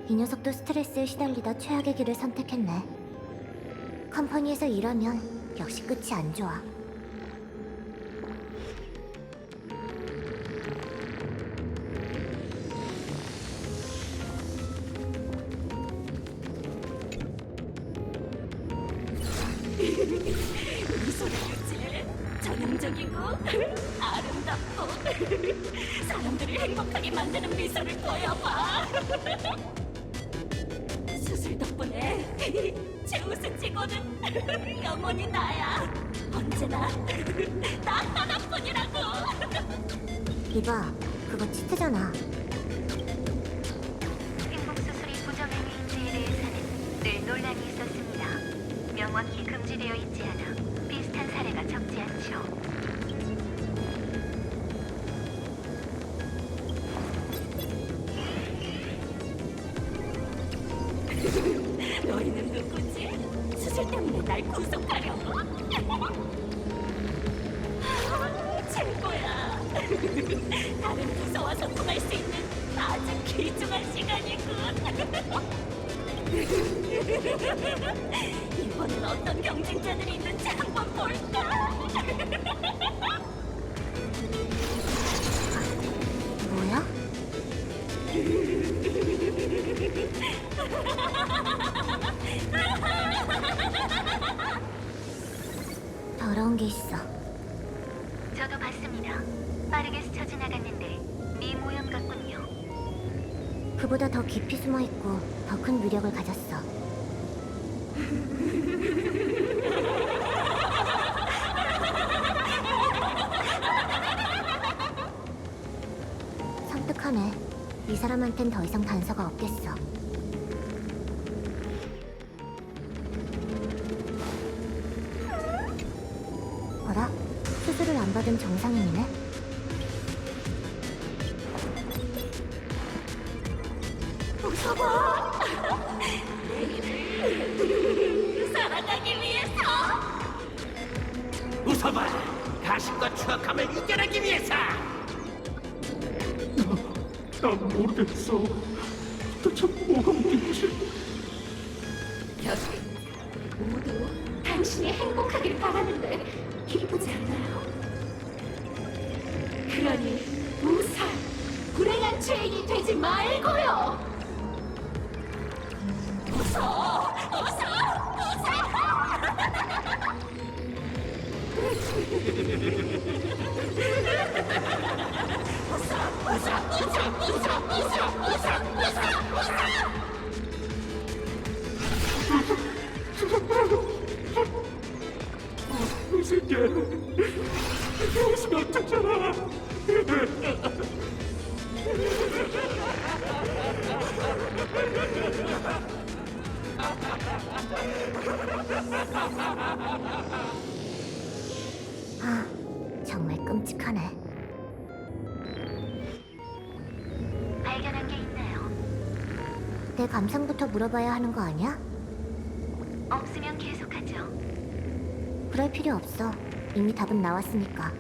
이 녀석도 스트레스에 시달리다 최악의 길을 선택했네. 컴퍼니에서 일하면 역시 끝이 안 좋아. 전형적이고 아름답고 사람들을 행복하게 만드는 미소를 보여봐. 수술 덕분에 제우스 치고는 영원히 나야. 언제나 나 하나뿐이라고. 이봐, 그거 치트잖아. 행복수술이 부정행위인지에 대해서는 늘 논란이 있었습니다. 명확히 금지되어 있지 않아 비슷한 사례가 적지 않죠. 너희는 누구지? 수술 때문에 날 구속하려고? 최고야. 다른 부서와 소통할 수 있는 아주 귀중한 시간이군. 이번엔 어떤 경쟁자들이 있는지 한번 볼까? 뭐야? 더러운 게 있어. 저도 봤습니다. 빠르게 스쳐 지나갔는데 네 모형 같군요. 그보다 더 깊이 숨어 있고 더 큰 위력을 가졌어. 섬뜩하네. 이 사람한텐 더 이상 단서가 없겠어. 어라? 수술을 안 받은 정상인이네? 웃어봐. 내일을 살아가기 위해서. 웃어봐. 가식과 추악함을 이겨내기 위해서. 난 모르겠어. 도대체 뭐가 웃긴지. 여기 모두 당신이 행복하길 바라는데 기쁘지 않나요? 그러니 무사 불행한 죄인이 되지 말고요. 웃어, 웃어. 이 새끼야. 웃으면 어쩌잖아. 아, 정말 끔찍하네. 발견한 게 있나요? 내 감상부터 물어봐야 하는 거 아니야? 없으면 계속하죠. 그럴 필요 없어. 이미 답은 나왔으니까.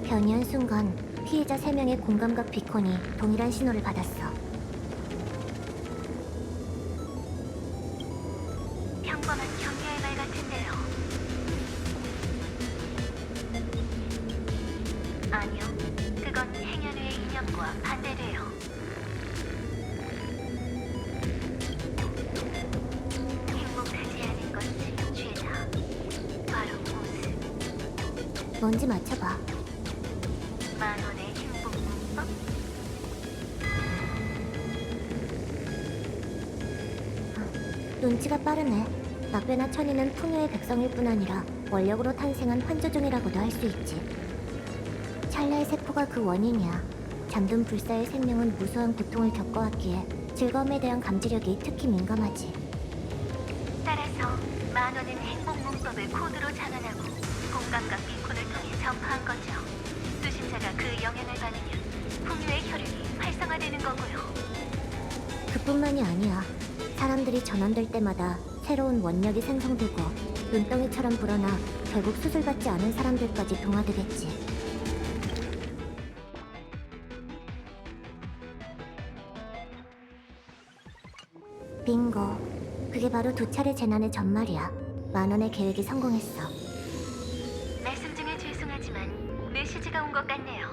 변이한 순간 피해자 3명의 공감각 비콘이 동일한 신호를 받았어. 평범한 경계의 말 같은데요. 아니요, 그건 행연우의 이념과 반대돼요. 행복하지 않은 것이 죄다. 바로 모습. 뭔지 맞춰봐. 만원의 행복 문법? 눈치가 빠르네. 낙배나 천이는 풍요의 백성일 뿐 아니라 원력으로 탄생한 환조종이라고도 할 수 있지. 찰나의 세포가 그 원인이야. 잠든 불사의 생명은 무수한 고통을 겪어왔기에 즐거움에 대한 감지력이 특히 민감하지. 따라서 만원은 행복 문법을 코드로 장안하고 공감각 비콘을 통해 전파한 거죠. 수신자가 그 영향을 받으면 풍요의 혈육이 활성화되는 거고요. 그뿐만이 아니야. 사람들이 전환될 때마다 새로운 원력이 생성되고 눈덩이처럼 불어나 결국 수술받지 않은 사람들까지 동화되겠지. 빙고. 그게 바로 두 차례 재난의 전말이야. 만원의 계획이 성공했어. 말씀 중에 죄송하지만 메시지가 온 것 같네요.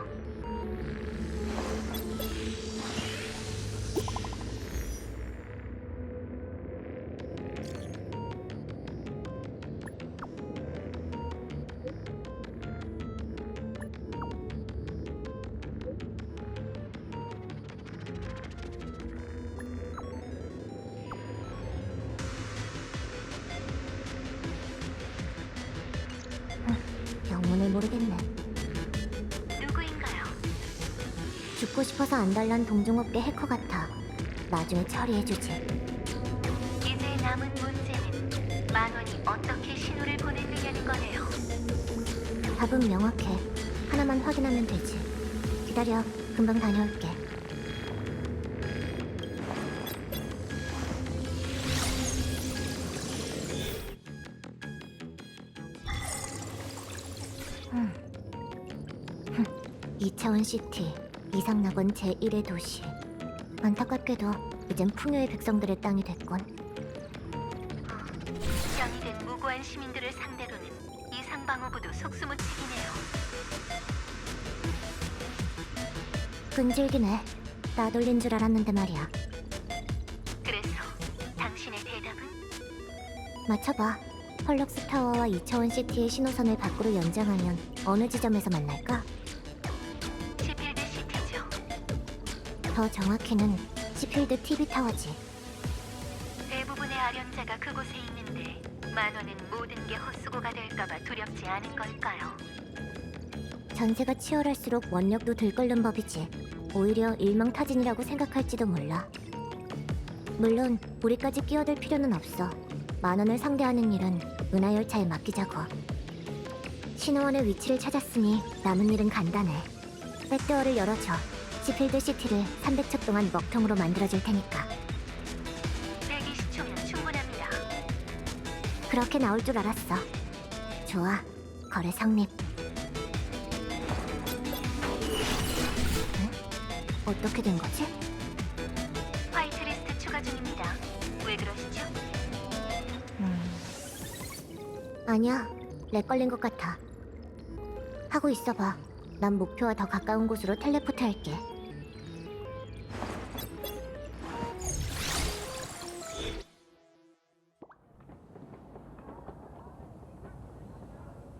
영문을 모르겠네. 누구인가요? 죽고 싶어서 안달난 동종업계 해커 같아. 나중에 처리해주지. 이제 남은 문제는 만원이 어떻게 신호를 보냈느냐는 거네요. 답은 명확해. 하나만 확인하면 되지. 기다려. 금방 다녀올게. 흠. 2차원 시티, 이상낙원 제1의 도시. 안타깝게도 이젠 풍요의 백성들의 땅이 됐군. 병이 된 무고한 시민들을 상대로는 이상방어부도 속수무책이네요. 끈질기네. 나돌린 줄 알았는데 말이야. 그래서 당신의 대답은? 맞춰봐. 펄럭스 타워와 2차원 시티의 신호선을 밖으로 연장하면 어느 지점에서 만날까? 시필드 시티죠. 더 정확히는 시필드 TV 타워지. 대부분의 아련자가 그곳에 있는데 만원은 모든 게 헛수고가 될까봐 두렵지 않은 걸까요? 전세가 치열할수록 원력도 들끓는 법이지. 오히려 일망타진이라고 생각할지도 몰라. 물론 우리까지 끼어들 필요는 없어. 만원을 상대하는 일은 은하열차에 맡기자고. 신호원의 위치를 찾았으니 남은 일은 간단해. 백도어를 열어줘. 시필드 시티를 300초 동안 먹통으로 만들어줄 테니까. 120초면 충분합니다. 그렇게 나올 줄 알았어. 좋아. 거래 성립. 응? 어떻게 된 거지? 화이트리스트 추가 중입니다. 왜 그러시죠? 아니야. 렉 걸린 것 같아. 하고 있어봐. 난 목표와 더 가까운 곳으로 텔레포트 할게.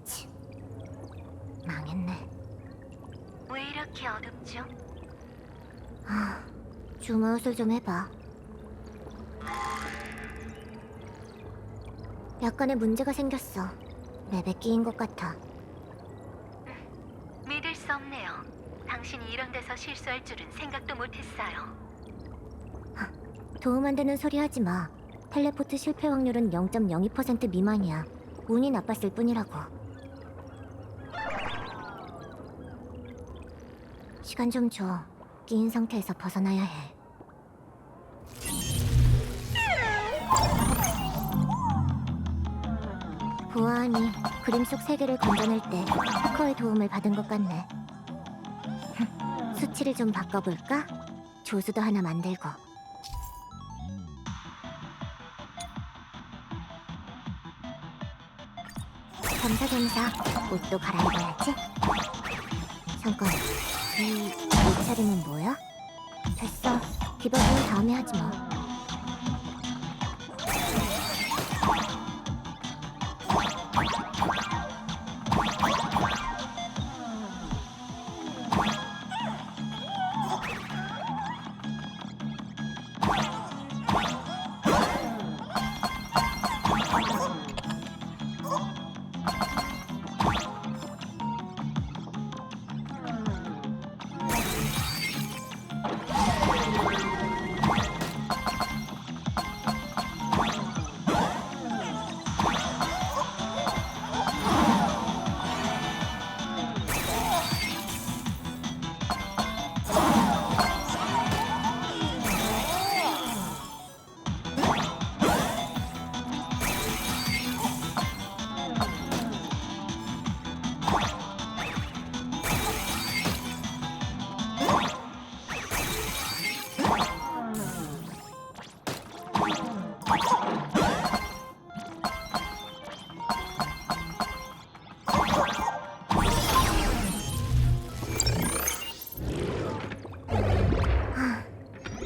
치, 망했네. 왜 이렇게 어둡죠? 주무술 좀 해봐. 약간의 문제가 생겼어. 맵에 끼인 것 같아. 믿을 수 없네요. 당신이 이런 데서 실수할 줄은 생각도 못했어요. 도움 안 되는 소리 하지 마. 텔레포트 실패 확률은 0.02% 미만이야. 운이 나빴을 뿐이라고. 시간 좀 줘. 끼인 상태에서 벗어나야 해. 보아하니 그림 속 세계를 건져낼 때 스커의 도움을 받은 것 같네. 수치를 좀 바꿔볼까? 조수도 하나 만들고. 겸사겸사 옷도 갈아입어야지. 잠깐, 이 옷차림은 뭐야? 됐어, 디버깅은 다음에 하지 뭐.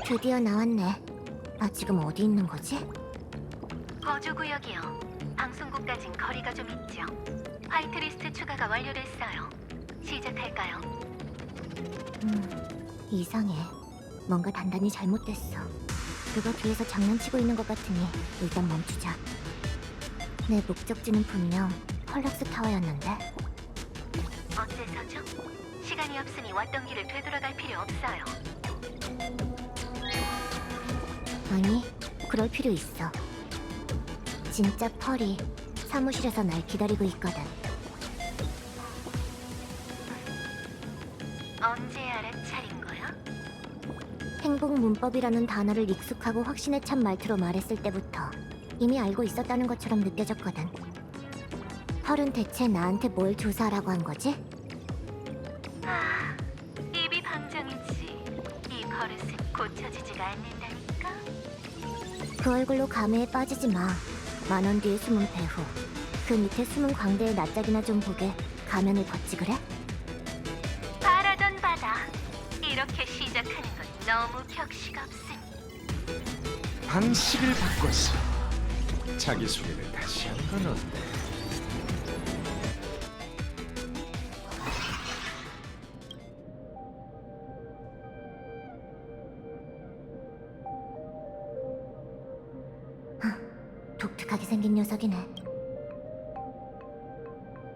드디어 나왔네. 나 지금 어디 있는 거지? 거주구역이요. 방송국까진 거리가 좀 있죠. 화이트리스트 추가가 완료됐어요. 시작할까요? 이상해. 뭔가 단단히 잘못됐어. 누가 뒤에서 장난치고 있는 것 같으니 일단 멈추자. 내 목적지는 분명 펄럭스 타워였는데. 어째서죠? 시간이 없으니 왔던 길을 되돌아갈 필요 없어요. 아니, 그럴 필요 있어. 진짜 펄이 사무실에서 날 기다리고 있거든. 언제 알아차린 거야? 행복 문법이라는 단어를 익숙하고 확신에 찬 말투로 말했을 때부터 이미 알고 있었다는 것처럼 느껴졌거든. 펄은 대체 나한테 뭘 조사하라고 한 거지? 아, 입이 방정이지. 이 버릇은 고쳐지지가 않는다니까. 그 얼굴로 감회에 빠지지 마. 10,000원 뒤에 숨은 배후. 그 밑에 숨은 광대의 낯짝이나 좀 보게 가면을 벗지 그래? 바라던 바다. 이렇게 시작하는 건 너무 격식 없으니. 방식을 바꿔서 자기소개를 다시 한 건 어때? 독특하게 생긴 녀석이네.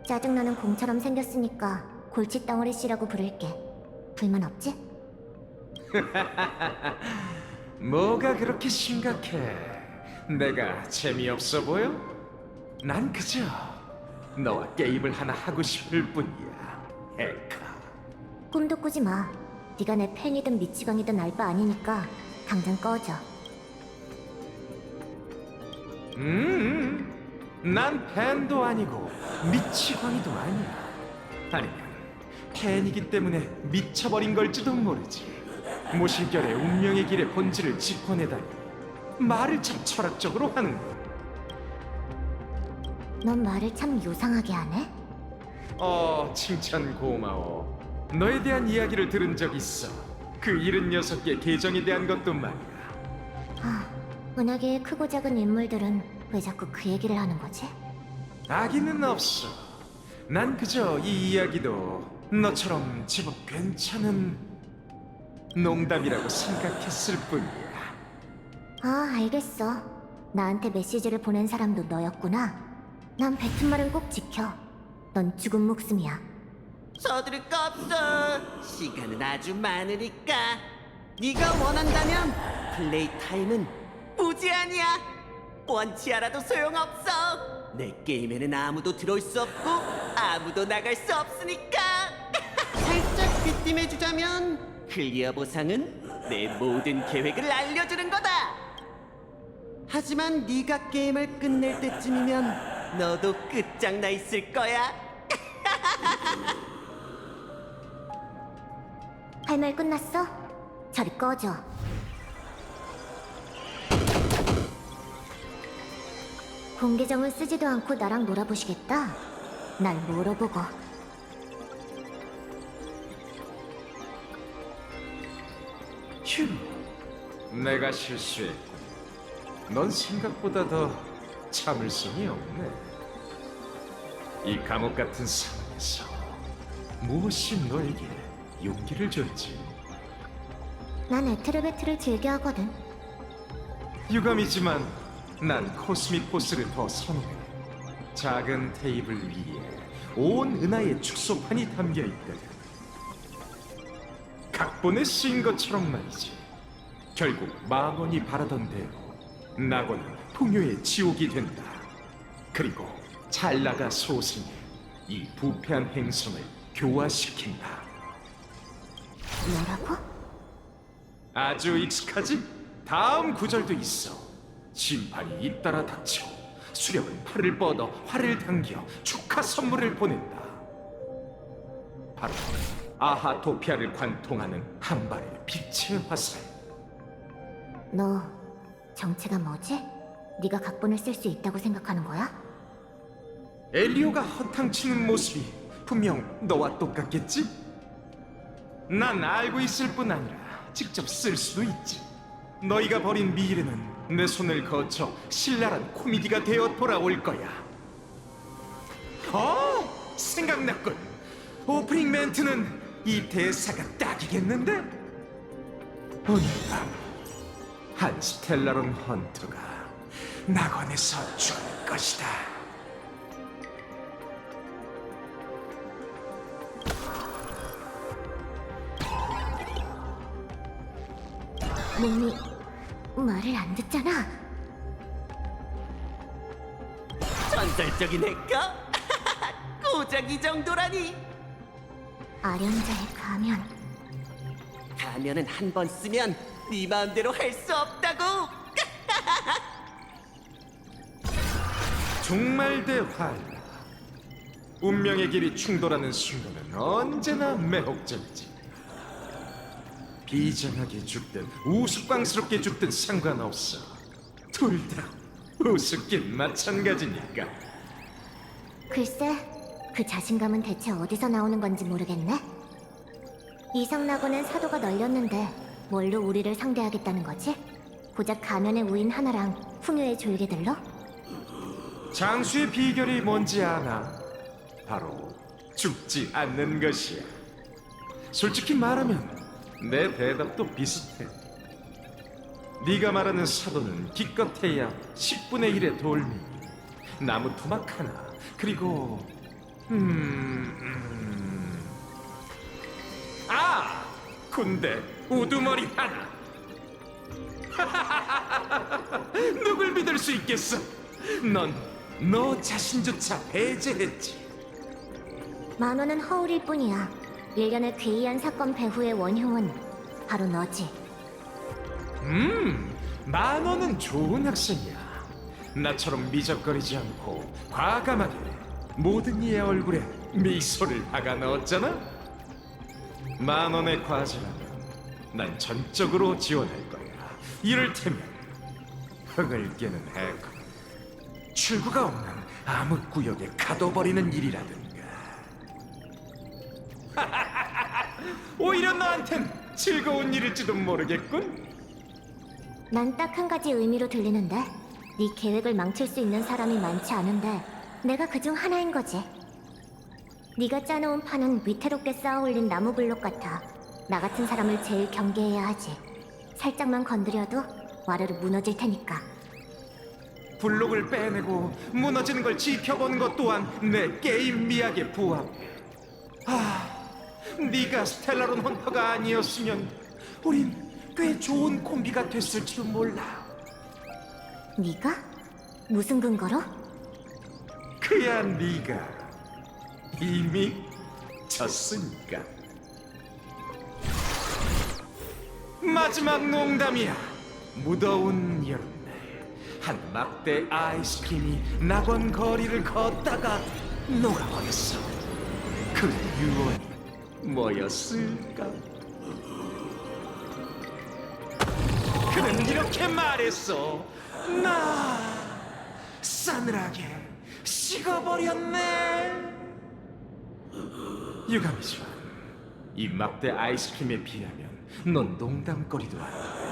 짜증나는 공처럼 생겼으니까 골칫덩어리 씨라고 부를게. 불만 없지? 뭐가 그렇게 심각해? 내가 재미없어 보여? 난 그저 너와 게임을 하나 하고 싶을 뿐이야, 에카. 꿈도 꾸지 마. 네가 내 팬이든 미치광이든 알 바 아니니까 당장 꺼져. 난 팬도 아니고 미치광이도 아니야. 아니면 팬이기 때문에 미쳐버린 걸지도 모르지. 모실결의 운명의 길의 본질을 짚어내다니 말을 참 철학적으로 하는군. 넌 말을 참 요상하게 하네? 칭찬 고마워. 너에 대한 이야기를 들은 적 있어. 그 76개 계정에 대한 것도 말이야. 은하계의 크고 작은 인물들은 왜 자꾸 그 얘기를 하는 거지? 악의는 없어. 난 그저 이 이야기도 너처럼 제법 괜찮은 농담이라고 생각했을 뿐이야. 알겠어. 나한테 메시지를 보낸 사람도 너였구나. 난 뱉은 말은 꼭 지켜. 넌 죽은 목숨이야. 서두를 거 없어. 시간은 아주 많으니까. 네가 원한다면 플레이 타임은 무제한이야. 원치 않아도 소용없어. 내 게임에는 아무도 들어올 수 없고 아무도 나갈 수 없으니까. 살짝 귀띔해주자면 클리어 보상은 내 모든 계획을 알려주는 거다. 하지만 네가 게임을 끝낼 때쯤이면 너도 끝장나 있을 거야. 할 말 끝났어? 저리 꺼져. 공계정을 쓰지도 않고 나랑 놀아보시겠다? 날 물어보고. 휴, 내가 실수했고 넌 생각보다 더 참을성이 없네. 이 감옥 같은 상황에서 무엇이 너에게 용기를 줬지? 난 에트르베트를 즐겨하거든. 유감이지만 난 코스믹 포스를 더 선호해. 작은 테이블 위에 온 은하의 축소판이 담겨 있거든. 각본에 쓰인 것처럼 말이지. 결국 마건이 바라던 대로 낙원은 풍요의 지옥이 된다. 그리고 찰나가 소생해 이 부패한 행성을 교화시킨다. 뭐라고? 아주 익숙하지? 다음 구절도 있어. 심판이 잇따라 닥쳐 수령은 팔을 뻗어 활을 당겨 축하 선물을 보낸다. 바로 아하토피아를 관통하는 한 발의 빛의 화살. 너 정체가 뭐지? 네가 각본을 쓸 수 있다고 생각하는 거야? 엘리오가 허탕치는 모습이 분명 너와 똑같겠지? 난 알고 있을 뿐 아니라 직접 쓸 수도 있지. 너희가 벌인 미래는 내 손을 거쳐 신랄한 코미디가 되어 돌아올 거야. 생각났군. 오프닝 멘트는 이 대사가 딱이겠는데? 오늘 밤 한 스텔라론 헌터가 낙원에서 죽을 것이다. 몸이 말을 안 듣잖아. 전설적인 핵가? 고작 이 정도라니. 아련자의 가면. 가면은 한 번 쓰면 네 마음대로 할 수 없다고. 종말대환. 운명의 길이 충돌하는 순간은 언제나 매혹적이지. 비장하게 죽든 우스꽝스럽게 죽든 상관없어. 둘 다 우습긴 마찬가지니까. 글쎄, 그 자신감은 대체 어디서 나오는 건지 모르겠네. 이상나고는 사도가 널렸는데 뭘로 우리를 상대하겠다는 거지? 고작 가면의 우인 하나랑 풍요의 졸개들로? 장수의 비결이 뭔지 아나? 바로 죽지 않는 것이야. 솔직히 말하면 내 대답도 비슷해. 네가 말하는 사도는 기껏해야 10분의 1의 돌멩이, 나무 토막 하나, 그리고 군대 우두머리 하나. 누굴 믿을 수 있겠어? 넌 너 자신조차 배제했지. 만원은 허울일 뿐이야. 일련의 괴이한 사건 배후의 원흉은 바로 너지. 만원은 좋은 학생이야. 나처럼 미적거리지 않고 과감하게 모든 이의 얼굴에 미소를 박아 넣었잖아. 만원의 과제라면 난 전적으로 지원할 거야. 이를테면 흥을 깨는 해커, 출구가 없는 암흑구역에 가둬버리는 일이라든가. 오히려 너한텐 즐거운 일일지도 모르겠군. 난 딱 한 가지 의미로 들리는데, 네 계획을 망칠 수 있는 사람이 많지 않은데 내가 그중 하나인 거지. 네가 짜놓은 판은 위태롭게 쌓아올린 나무 블록 같아. 나 같은 사람을 제일 경계해야 하지. 살짝만 건드려도 와르르 무너질 테니까. 블록을 빼내고 무너지는 걸 지켜본 것 또한 내 게임 미학에 부합해. 네가 스텔라론 헌터가 아니었으면 우린 꽤 좋은 콤비가 됐을지도 몰라. 네가? 무슨 근거로? 그야 네가 이미 졌으니까. 마지막 농담이야. 무더운 여름날 한 막대 아이스크림이 낙원 거리를 걷다가 녹아버렸어. 그 유언이 뭐였을까? 그는 이렇게 말했어. 나 싸늘하게 식어버렸네. 유감이지만 이 막대 아이스크림에 비하면 넌 농담거리도 아니야.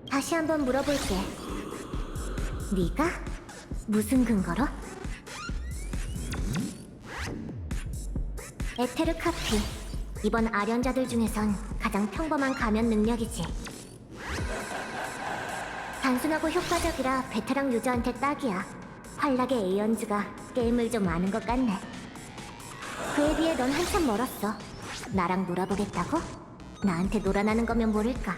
다시 한번 물어볼게. 네가? 무슨 근거로? 에테르 카피. 이번 아련자들 중에선 가장 평범한 가면 능력이지. 단순하고 효과적이라 베테랑 유저한테 딱이야. 활락의 에이언즈가 게임을 좀 아는 것 같네. 그에 비해 넌 한참 멀었어. 나랑 놀아보겠다고? 나한테 놀아나는 거면 모를까.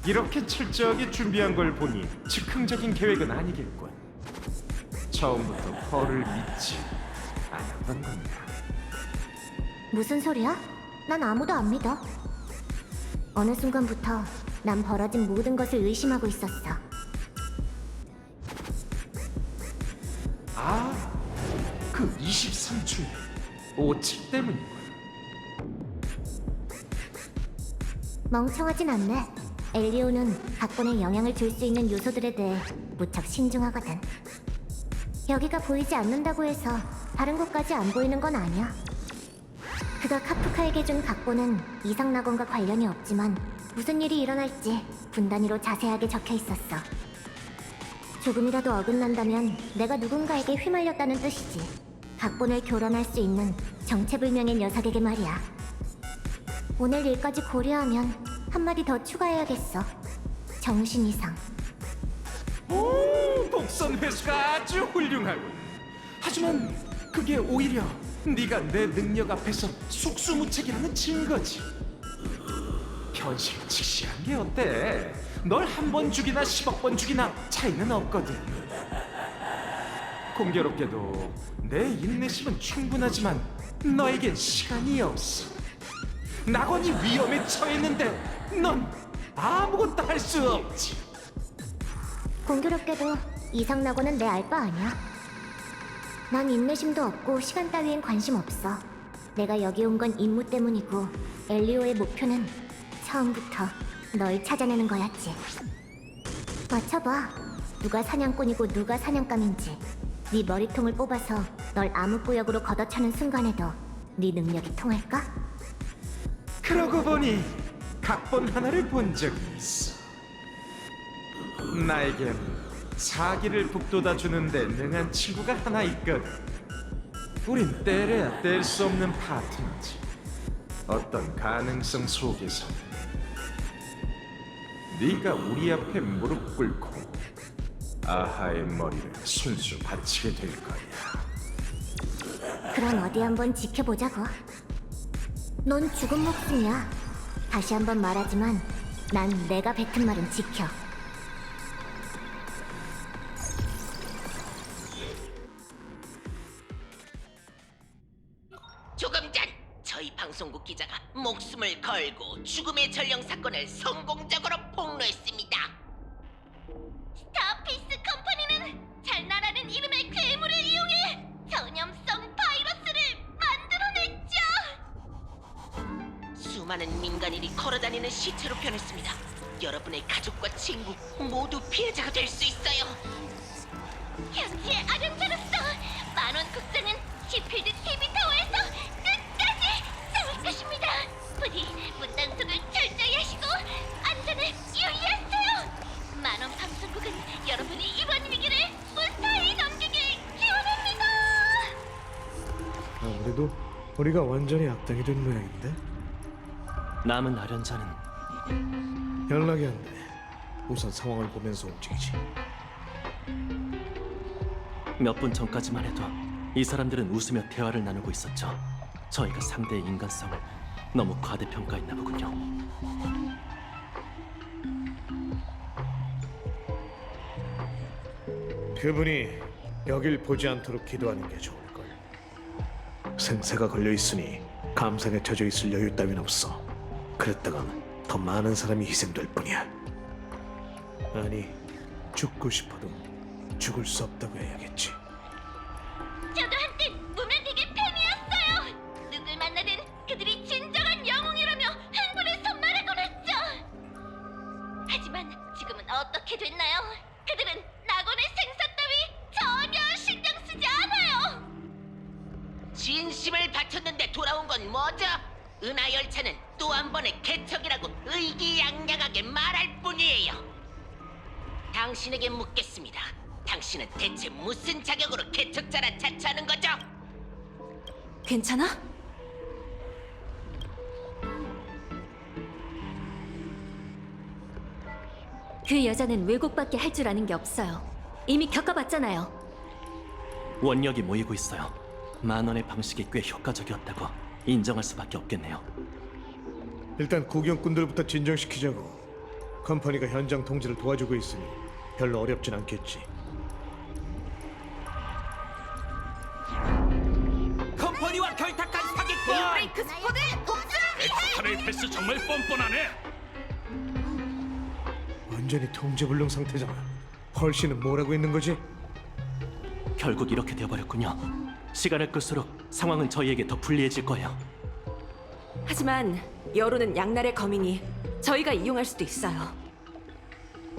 이렇게 철저하게 준비한 걸 보니 즉흥적인 계획은 아니겠군. 처음부터 벌을 믿지 않았던 건가? 무슨 소리야? 난 아무도 안 믿어. 어느 순간부터 난 벌어진 모든 것을 의심하고 있었어. 아, 그 23초의 오칠 때문이군. 멍청하진 않네. 엘리오는 각본에 영향을 줄 수 있는 요소들에 대해 무척 신중하거든. 여기가 보이지 않는다고 해서 다른 곳까지 안 보이는 건 아니야. 그가 카프카에게 준 각본은 이상 낙원과 관련이 없지만 무슨 일이 일어날지 분 단위로 자세하게 적혀 있었어. 조금이라도 어긋난다면 내가 누군가에게 휘말렸다는 뜻이지. 각본을 교란할 수 있는 정체불명의 녀석에게 말이야. 오늘 일까지 고려하면 한마디 더 추가해야겠어. 정신 이상. 오, 복선 회수가 아주 훌륭하군. 하지만 그게 오히려 네가 내 능력 앞에서 속수무책이라는 증거지. 현실 직시한 게 어때? 널 한 번 죽이나 10억 번 죽이나 차이는 없거든. 공교롭게도 내 인내심은 충분하지만 너에겐 시간이 없어. 낙원이 위험에 처했는데 넌 아무것도 할 수 없지. 공교롭게도 이상 낙원은 내 알 바 아니야. 난 인내심도 없고 시간 따위엔 관심 없어. 내가 여기 온 건 임무 때문이고 엘리오의 목표는 처음부터 널 찾아내는 거였지. 맞춰봐. 누가 사냥꾼이고 누가 사냥감인지. 네 머리통을 뽑아서 널 암흑구역으로 걷어차는 순간에도 네 능력이 통할까? 그러고 보니 각본 하나를 본 적이 있어. 나에겐 사기를 북돋아 주는데 능한 친구가 하나 있거든. 우린 때려야 뗄 수 없는 파트너지. 어떤 가능성 속에서 네가 우리 앞에 무릎 꿇고 아하의 머리를 손수 바치게 될 거야. 그럼 어디 한번 지켜보자고. 넌 죽은 목숨이야. 다시 한번 말하지만 난 내가 뱉은 말은 지켜. 조금 전 저희 방송국 기자가 목숨을 걸고 죽음의 전령 사건을 성공적으로 폭로했습니다. 스타피스 컴퍼니는 잘나라는 이름의 괴물을 이용해 전염성 바이러스를 만들어냈죠. 수많은 민간인이 걸어다니는 시체로 변했습니다. 여러분의 가족과 친구 모두 피해자가 될 수 있어요. 현지의 아련자로서 만원 국장은 시필드 TV타워에서 끝까지 싸울 것입니다. 부디 문단속을 철저히 하시고 안전을 유의하세요. 만원 방송국은 여러분이 이번 위기를 무사히 넘기길 기원합니다. 아무래도 우리가 완전히 악당이 된 모양인데? 남은 아련자는 연락이 안 돼. 우선 상황을 보면서 움직이지. 몇 분 전까지만 해도 이 사람들은 웃으며 대화를 나누고 있었죠. 저희가 상대의 인간성을 너무 과대평가했나 보군요. 그분이 여길 보지 않도록 기도하는 게 좋을걸. 생사가 걸려 있으니 감상에 젖어 있을 여유 따윈 없어. 그랬다간 더 많은 사람이 희생될 뿐이야. 아니, 죽고 싶어도 죽을 수 없다고 해야겠지. 저도 한때 무면대기 팬이었어요. 누굴 만나든 그들이 진정한 영웅이라며 행군의 손말을 걸었죠. 하지만 지금은 어떻게 됐나요? 그들은 낙원의 생사 따위 전혀 신경 쓰지 않아요. 진심을 바쳤는데 돌아온 건 뭐죠? 은하 열차는 또 한 번의 개척이라고 의기양양하게 말할 뿐이에요. 당신에게 묻겠습니다. 당신은 대체 무슨 자격으로 개척자라 자처하는 거죠? 괜찮아? 그 여자는 왜곡밖에 할 줄 아는 게 없어요. 이미 겪어봤잖아요. 원력이 모이고 있어요. 만원의 방식이 꽤 효과적이었다고 인정할 수밖에 없겠네요. 일단 구경꾼들부터 진정시키자고. 컴퍼니가 현장 통제를 도와주고 있으니 별로 어렵진 않겠지. 컴퍼니와 결탁한 사기꾼! 브레이크 스쿼드 복수를 위해! 엑스트레이 패스 정말 뻔뻔하네. 완전히 통제불능 상태잖아. 펄씨는 뭐라고 있는 거지? 결국 이렇게 되어버렸군요. 시간을 끌수록 상황은 저희에게 더 불리해질 거예요. 하지만 여론은 양날의 검이니 저희가 이용할 수도 있어요.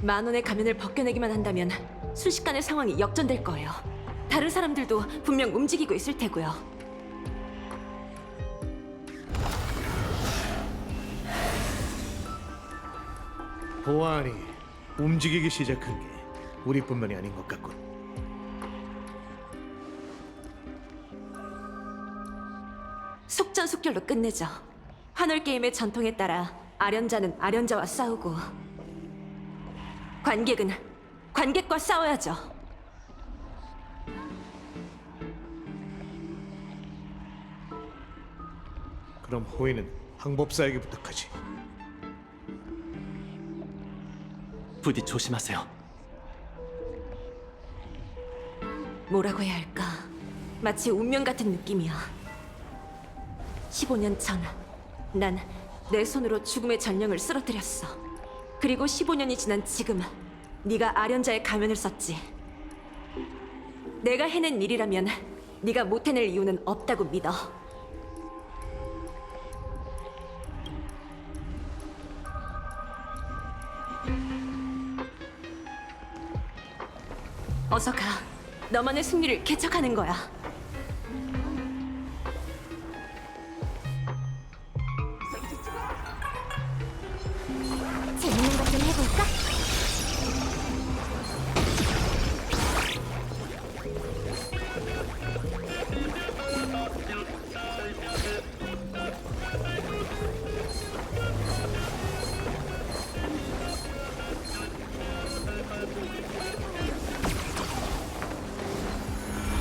만원의 가면을 벗겨내기만 한다면 순식간에 상황이 역전될 거예요. 다른 사람들도 분명 움직이고 있을 테고요. 보아하니 움직이기 시작한 게 우리뿐만이 아닌 것 같군. 속전속결로 끝내죠. 환월 게임의 전통에 따라 아련자는 아련자와 싸우고 관객은 관객과 싸워야죠. 그럼 호의는 항법사에게 부탁하지. 부디 조심하세요. 뭐라고 해야 할까? 마치 운명 같은 느낌이야. 15년 전, 난 내 손으로 죽음의 전령을 쓰러뜨렸어. 그리고 15년이 지난 지금, 네가 아련자의 가면을 썼지. 내가 해낸 일이라면 네가 못 해낼 이유는 없다고 믿어. 어서 가. 너만의 승리를 개척하는 거야. 재밌는 것 좀 해볼까?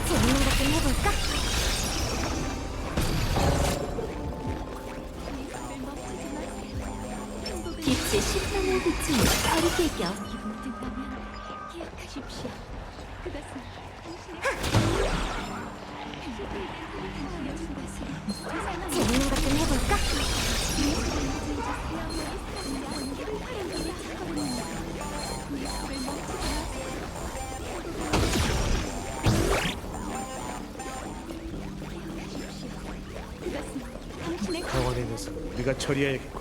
재밌는 것 좀 해볼까? 빛이 신나는 빛을 허리 깨겨. 기억하십시오. 그것은 재밌는 것 좀 해볼까? 강원의 녀석은 우리가 처리해야겠군.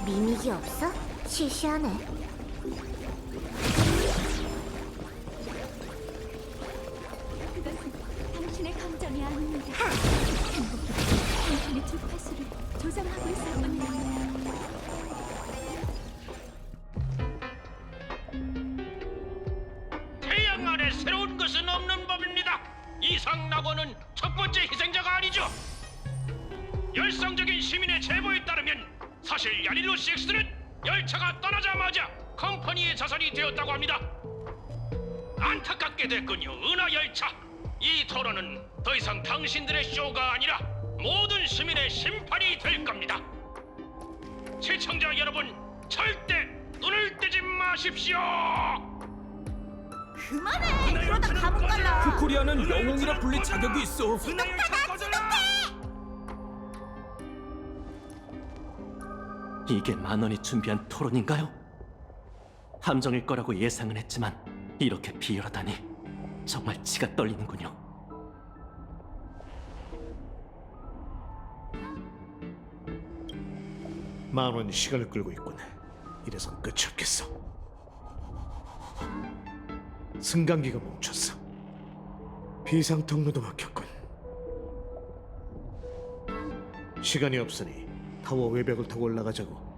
미믹이 없어? 시시하네. 그것은 당신의 감정이 아닙니다. 당신의 주파수를 조정하고 있었군요. 태양 아래 새로운 것은 없는 법입니다. 이상 낙원은 첫 번째 희생자가 아니죠. 열성적인 시민의 제보에 따르면 사실 야릴로 CX는 열차가 떠나자마자 컴퍼니의 자산이 되었다고 합니다. 안타깝게 됐군요, 은하 열차. 이 토론은 더 이상 당신들의 쇼가 아니라 모든 시민의 심판이 될 겁니다. 시청자 여러분, 절대 눈을 떼지 마십시오. 그만해. 그러다 감옥 갈라. 코리아는 영웅이라 불릴 자격이 있어. 이게 만원이 준비한 토론인가요? 함정일 거라고 예상은 했지만 이렇게 비열하다니 정말 치가 떨리는군요. 만원이 시간을 끌고 있군. 이래선 끝이 없겠어. 승강기가 멈췄어. 비상 통로도 막혔군. 시간이 없으니 타워 외벽을 타고 올라가자고.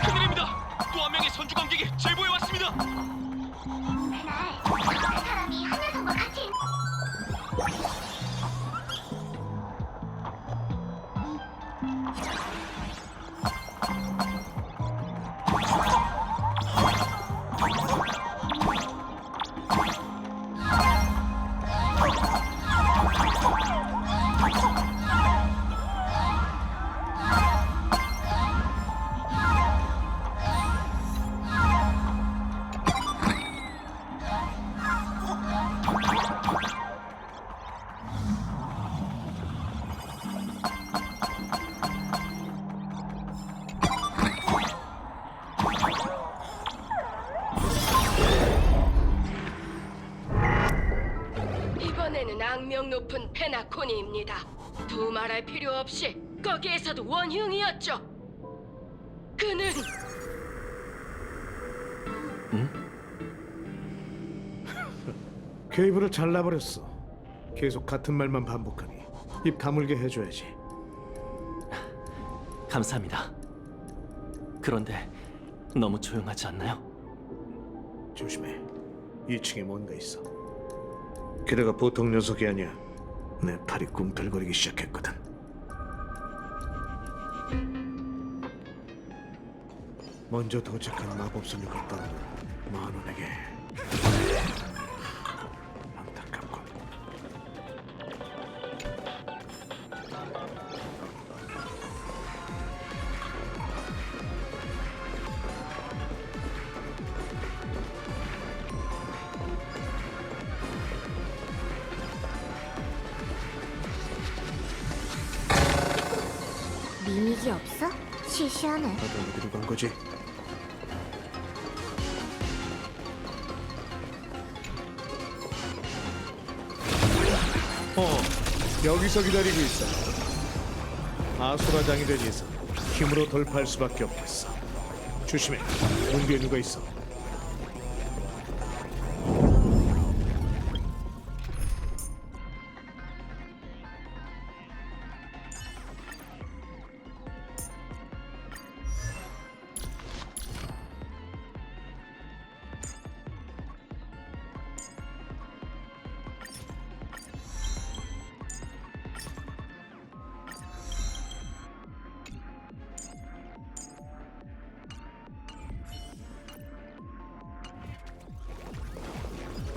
큰일입니다. 또 한 명의 선주 관객이 제보해 왔습니다. 그날 그 사람이 한여성과 같이 이번에는 악명 높은 페나코니입니다. 두말할 필요 없이 거기에서도 원흉이었죠. 그는 케이블을 잘라버렸어. 계속 같은 말만 반복하니 입 다물게 해줘야지. 감사합니다. 그런데 너무 조용하지 않나요? 조심해. 2층에 뭔가 있어. 게다가 보통 녀석이 아니야. 내 팔이 꿈틀거리기 시작했거든. 먼저 도착한 마법소녀가 떠나는 만원에게 안타깝군. 리미지 없어? 시시하네. 다들 어디로 간 거지? 여기서 기다리고 있어. 아수라장이 된 이상 힘으로 돌파할 수밖에 없겠어. 조심해. 문 뒤에 누가 있어.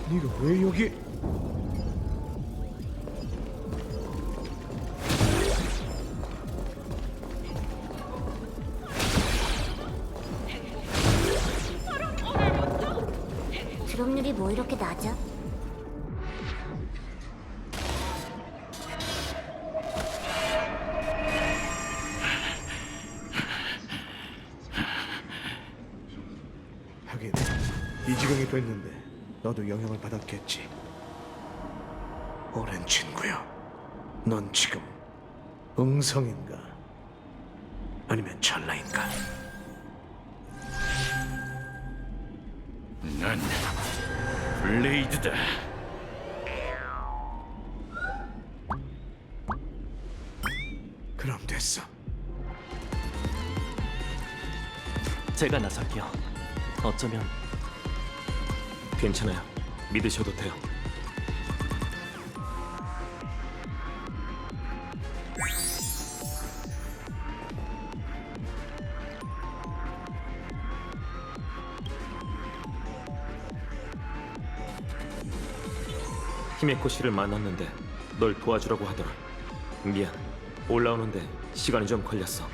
네가 왜 여기? 드롭률이 뭐 이렇게 낮아? 하긴 이 지경이 됐는데 너도 영향을 받았겠지. 오랜 친구야. 넌 지금 응성인가? 아니면 찰나인가? 난 블레이드다. 그럼 됐어. 제가 나설게요. 어쩌면 괜찮아요. 믿으셔도 돼요. 히메코 씨를 만났는데 널 도와주라고 하더라. 미안. 올라오는데 시간이 좀 걸렸어.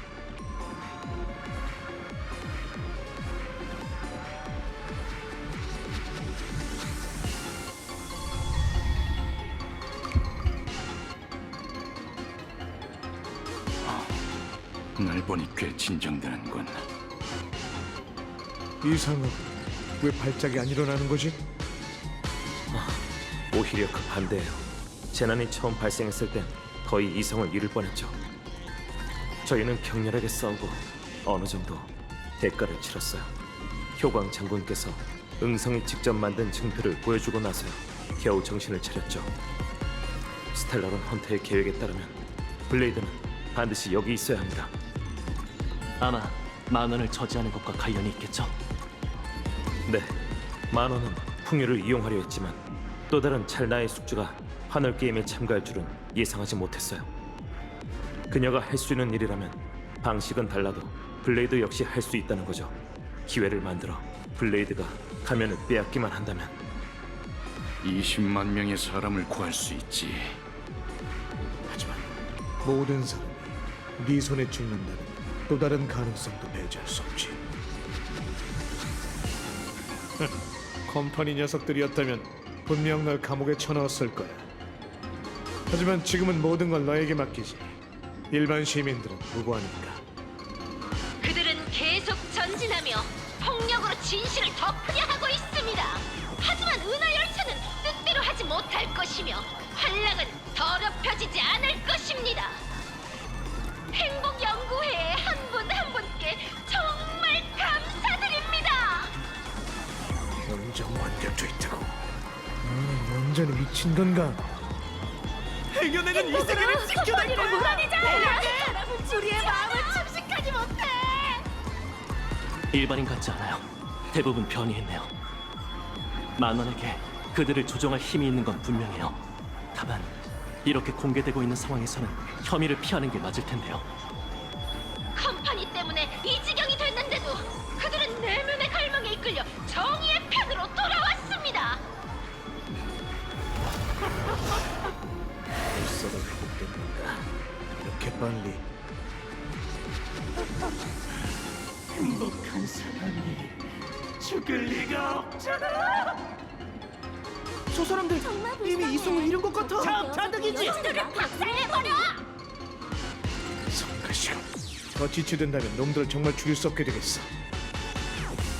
날 보니 꽤 진정되는군. 이상하고 왜 발작이 안 일어나는 거지? 오히려 그 반대예요. 재난이 처음 발생했을 땐 거의 이성을 잃을 뻔했죠. 저희는 격렬하게 싸우고 어느 정도 대가를 치렀어요. 효광 장군께서 응성이 직접 만든 증표를 보여주고 나서야 겨우 정신을 차렸죠. 스텔라론 헌터의 계획에 따르면 블레이드는 반드시 여기 있어야 합니다. 아마 만원을 저지하는 것과 관련이 있겠죠. 네, 만원은 풍요를 이용하려 했지만 또 다른 찰나의 숙주가 하늘 게임에 참가할 줄은 예상하지 못했어요. 그녀가 할 수 있는 일이라면 방식은 달라도 블레이드 역시 할 수 있다는 거죠. 기회를 만들어 블레이드가 가면을 빼앗기만 한다면 20만 명의 사람을 구할 수 있지. 하지만 모든 사람이 네 손에 죽는다는 또 다른 가능성도 배제할 수 없지. 컴퍼니 녀석들이었다면 분명 널 감옥에 쳐넣었을 거야. 하지만 지금은 모든 걸 너에게 맡기지. 일반 시민들은 무고하니까. 그들은 계속 전진하며 폭력으로 진실을 덮으려 하고 있습니다. 하지만 은하 열차는 뜻대로 하지 못할 것이며 환랑은 더럽혀지지 않을 것입니다. 행복연구회의 한 분 한 분께 정말 감사드립니다. 온정 완결돼 있다고. 완전히 미친 건가? 해결되는 이 세계를 지켜낼 거야. 물어내자. 우리의 마음을 침식하지 못해. 일반인 같지 않아요. 대부분 변이했네요. 만원에게 그들을 조종할 힘이 있는 건 분명해요. 다만 이렇게 공개되고 있는 상황에서는 혐의를 피하는 게 맞을 텐데요. 컴퍼니 때문에 이 지경이 됐는데도 그들은 내면의 갈망에 이끌려 정의의 편으로 돌아왔습니다. 벌써가 회복된 건가? 이렇게 빨리? 행복한 사람이 죽을 리가 없잖아. 저 사람들 이미 이성을 잃은 것 같아. 자득이지. 박살내버려! 성가시오. 더 지체된다면 놈들을 정말 죽일 수 없게 되겠어.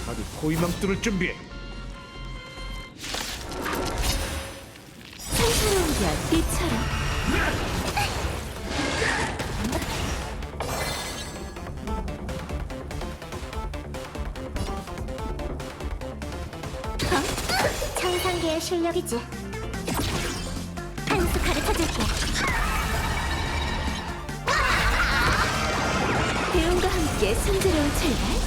아주 고이망 뚫을 준비해. 산사로운 게 띠처럼 천상계의 실력이지. 한 수 가르쳐줄게. 배움과 함께 순조로운 출발.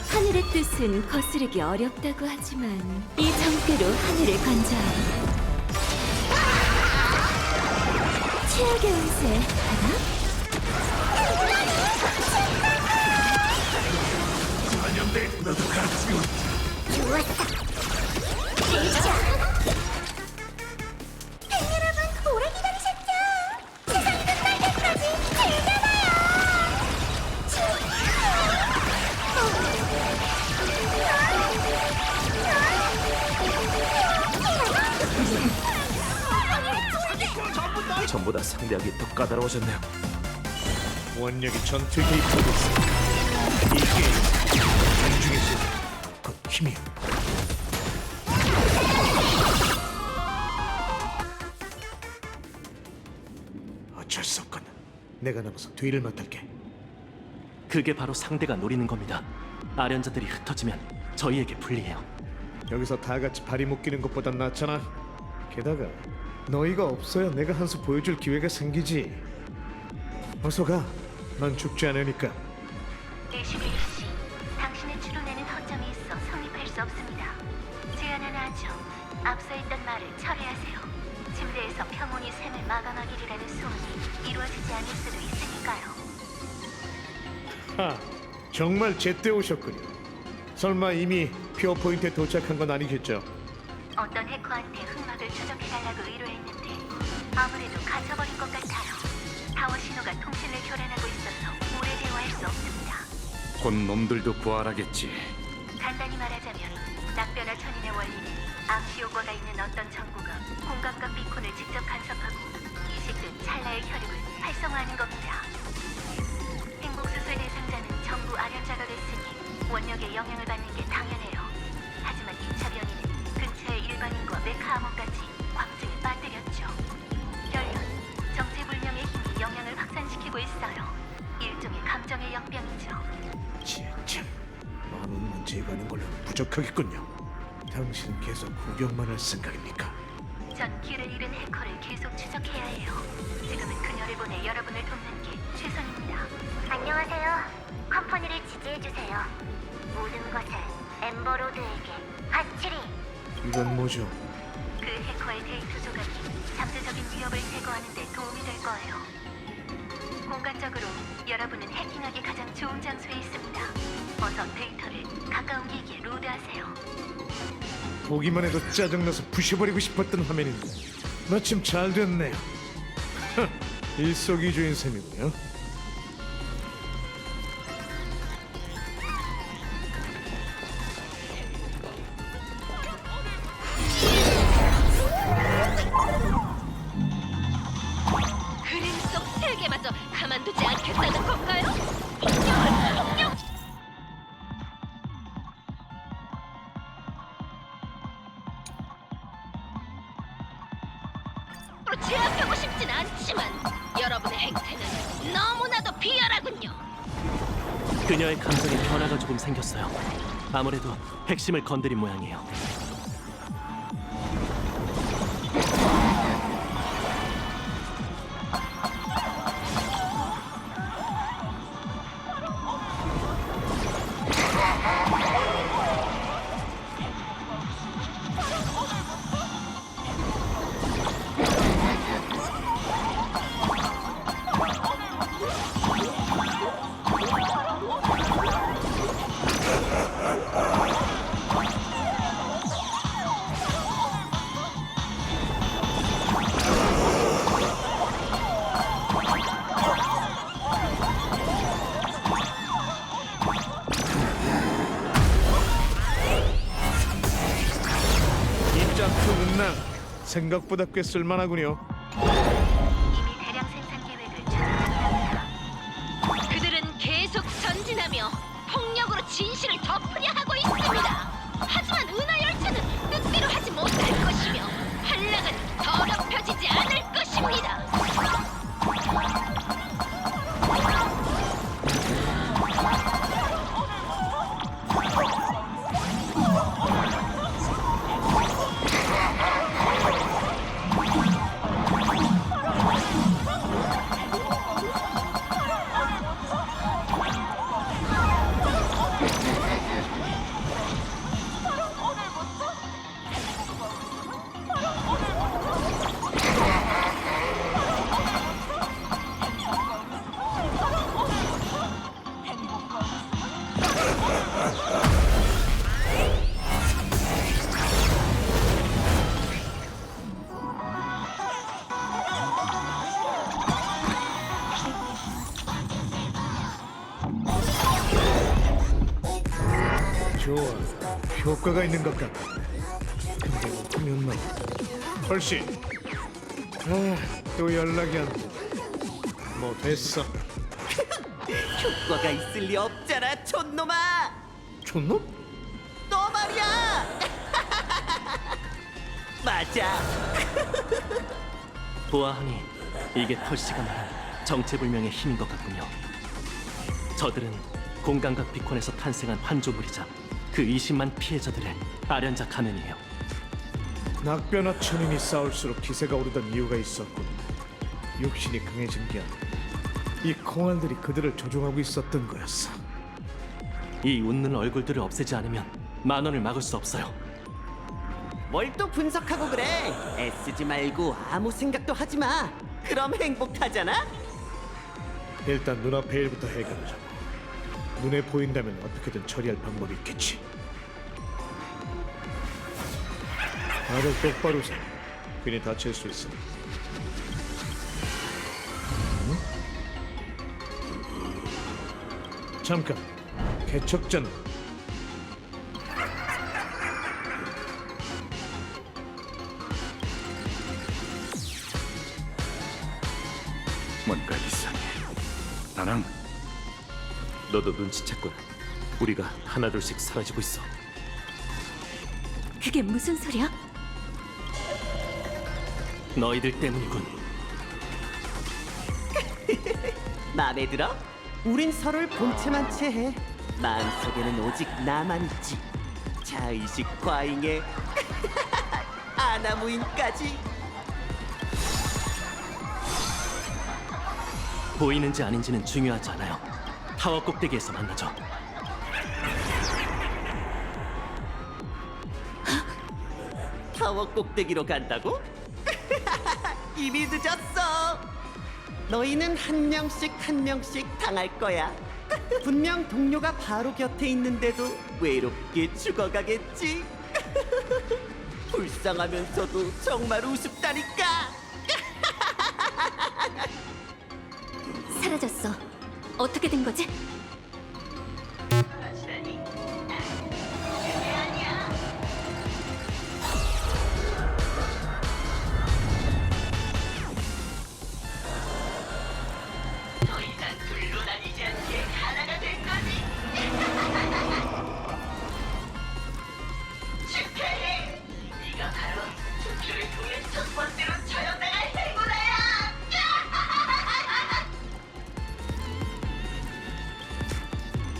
하늘의 뜻은 거스르기 어렵다고 하지만 이 정대로 하늘을 건져야 최악의 운세 알아? 좋았어. 팬 여러분, 오래 기다리셨죠? 세상 끝날 때까지 즐겨봐요. 전부 다 상대하기 더 까다로워졌네요. 원력이 전투에 개입하고 있어. 게임 중에서 그 힘이야. 어쩔 수 없군. 내가 남아서 뒤를 맡을게. 그게 바로 상대가 노리는 겁니다. 아련자들이 흩어지면 저희에게 불리해요. 여기서 다 같이 발이 묶이는 것보단 낫잖아. 게다가 너희가 없어야 내가 한 수 보여줄 기회가 생기지. 어서 가. 난 죽지 않으니까. 애슐리 씨, 당신의 추론에는 허점이 있어 성립할 수 없습니다. 제안 하나 하죠. 앞서 했던 말을 철회하세요. 침대에서 평온히 생을 마감하기라는 소원이 이루어지지 않을 수도 있으니까요. 하, 정말 제때 오셨군요. 설마 이미 퓨어 포인트에 도착한 건 아니겠죠? 어떤 해커한테 흑막을 추적해달라고 의뢰했는데 아무래도 갇혀버린 것 같아요. 타워 신호가 통신을 교란하고 있어서 오래 대화할 수 없습니다. 곧 놈들도 부활하겠지. 간단히 말하자면 낙변화 천인의 원리는 암시 효과가 있는 어떤 전구가 공감각 비콘을 직접 간섭하고 이식된 찰나의 혈육을 활성화하는 겁니다. 행복수술 대상자는 전부 아련자가 됐으니 원력의 영향을 받는 게 당연해요. 하지만 2차 변이는 근처의 일반인과 메카 암호까지 광증에 빠뜨렸죠. 결론, 정체불명의 힘이 영향을 확산시키고 있어요. 일종의 감정의 역병이죠. 참, 만원만 제거하는 걸로 부족하겠군요. 당신은 계속 구경만 할 생각입니까? 전 길을 잃은 해커를 계속 추적해야 해요. 지금은 그녀를 보내 여러분을 돕는 게 최선입니다. 안녕하세요. 컴퍼니를 지지해주세요. 모든 것을 엠버로드에게 바치리. 이건 뭐죠? 그 해커의 데이터 조각이 잠재적인 위협을 제거하는 데 도움이 될 거예요. 공간적으로 여러분은 해킹하기 가장 좋은 장소에 있습니다. 어서 데이터를 가까운 기기에 로드하세요. 보기만 해도 짜증나서 부셔버리고 싶었던 화면인데 마침 잘 됐네요. 일석이조인 셈이군요. 그림 속 세계마저 가만두지 않겠다는 건가요? 폭력! 제압하고 싶진 않지만 여러분의 행태는 너무나도 비열하군요. 그녀의 감정에 변화가 조금 생겼어요. 아무래도 핵심을 건드린 모양이에요. 생각보다 꽤 쓸만하군요. 이미 대량 생산 계획을 준비했답니다. 그들은 계속 전진하며 폭력으로 진실을 덮으려 하고 있습니다. 하지만 은하 열차는 뜻대로 하지 못할 것이며 한량은 더럽혀지지 않을 것입니다. 좋아, 효과가 있는 것 같다. 근데 어쩌면 너 펄씨, 또 연락이 안 돼. 뭐 됐어. 효과가 있을 리 없잖아, 촌놈아. 촌놈? 너 말이야. 맞아. 보아하니 이게 펄시가 말한 정체불명의 힘인 것 같군요. 저들은 공간각 비콘에서 탄생한 환조물이자 그 20만 피해자들의 아련자 가면이에요. 낙변화 천인이 싸울수록 기세가 오르던 이유가 있었군. 육신이 강해진 게 아니라 이 콩알들이 그들을 조종하고 있었던 거였어. 이 웃는 얼굴들을 없애지 않으면 만원을 막을 수 없어요. 뭘 또 분석하고 그래? 애쓰지 말고 아무 생각도 하지 마. 그럼 행복하잖아. 일단 눈앞의 일부터 해결하자. 눈에 보인다면 어떻게든 처리할 방법이 있겠지. 다들 똑바로 서. 괜히 다칠 수 있어. 잠깐. 개척자는 뭔가 이상해. 나랑 너도 눈치챘군. 우리가 하나둘씩 사라지고 있어. 그게 무슨 소리야? 너희들 때문이군. 마음에 들어? 우린 서로를 본체만 채해. 마음속에는 오직 나만 있지. 자의식 과잉에 아나무인까지. 보이는지 아닌지는 중요하지 않아요. 타워 꼭대기에서 만나죠. 타워 꼭대기로 간다고? 이미 늦었어. 너희는 한 명씩 한 명씩 당할 거야. 분명 동료가 바로 곁에 있는데도 외롭게 죽어가겠지. 불쌍하면서도 정말 우습다니까. 사라졌어. 어떻게 된 거지?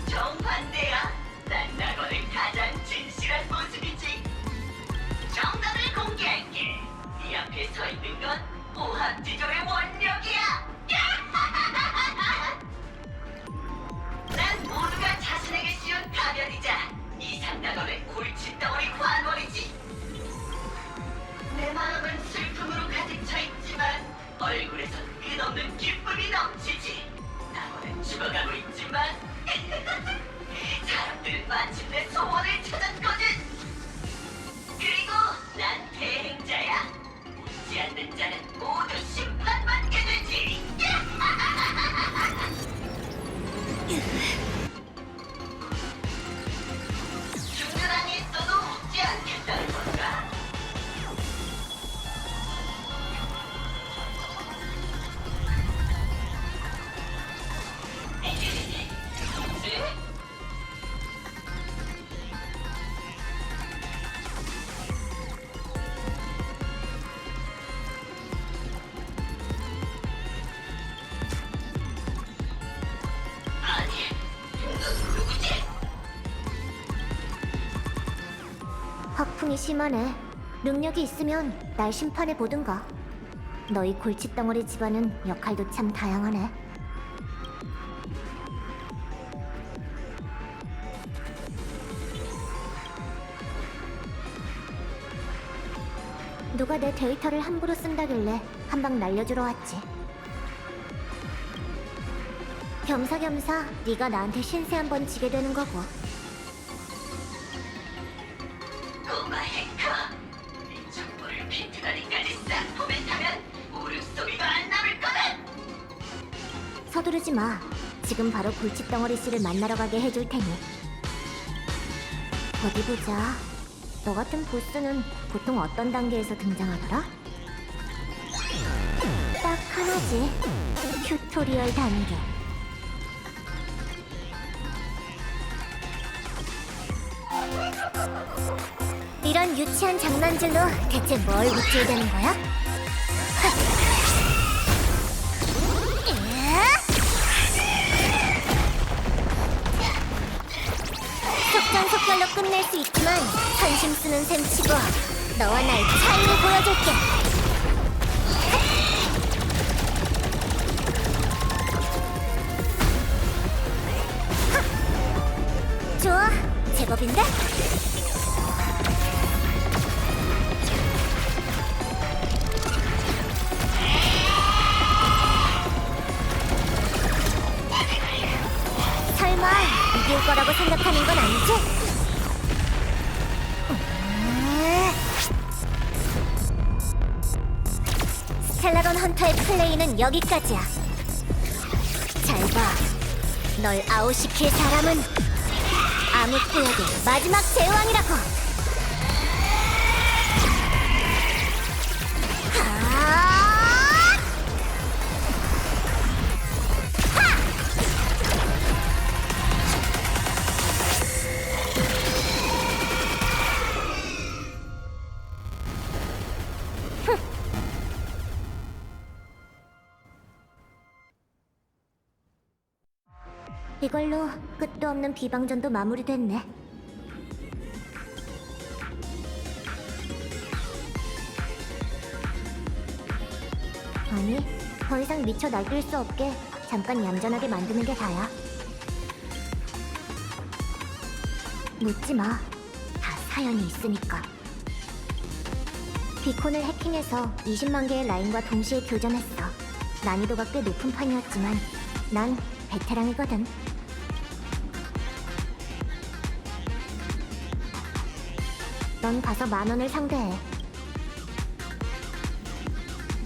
정반대야. 난 낙원의 가장 진실한 모습이지. 정답을 공개할게. 네 앞에 서 있는 건 오합지졸의 원력이야. 난 모두가 자신에게 씌운 가면이자 이상낙원의 골칫덩어리 관원이지. 내 마음은 슬픔으로 가득 차 있지만 얼굴에선 끝없는 기쁨이 넘치지. 낙원은 죽어가고 있지만 사람들은 마침내 소원을 찾았거든. 그리고 난 대행자야. 웃지 않는 자는 모두 심판받게 되지. 죽는 한이 있어도 웃지 않겠다는 건가? 학풍이 심하네. 능력이 있으면 날 심판해 보든가. 너희 골칫덩어리 집안은 역할도 참 다양하네. 누가 내 데이터를 함부로 쓴다길래 한 방 날려주러 왔지. 겸사겸사 네가 나한테 신세 한 번 지게 되는 거고. 꼬마 해커, 네 정보를 빈트거리까지 싹 포맷하면 울음소리가 안 남을 거다. 서두르지 마. 지금 바로 골칫덩어리 씨를 만나러 가게 해줄 테니. 어디 보자. 너 같은 보스는 보통 어떤 단계에서 등장하더라? 딱 하나지. 튜토리얼 단계. 이런 유치한 장난질로 대체 뭘 웃게 되는 거야? 속전속결로 끝낼 수 있지만 선심 쓰는 셈 치고 너와 나의 차이를 보여줄게. 좋아, 제법인데? 설마 이길 거라고 생각하는 건 아니지? 스텔라론 헌터의 플레이는 여기까지야. 잘 봐. 널 아웃시킬 사람은 암흑구역의 마지막 제왕이라고. 이걸로 끝도 없는 비방전도 마무리됐네. 아니, 더 이상 미쳐 날뛸 수 없게 잠깐 얌전하게 만드는 게 다야. 묻지 마. 다 사연이 있으니까. 비콘을 해킹해서 20만 개의 라인과 동시에 교전했어. 난이도가 꽤 높은 판이었지만 난 베테랑이거든. 넌 가서 10,000원을 상대해.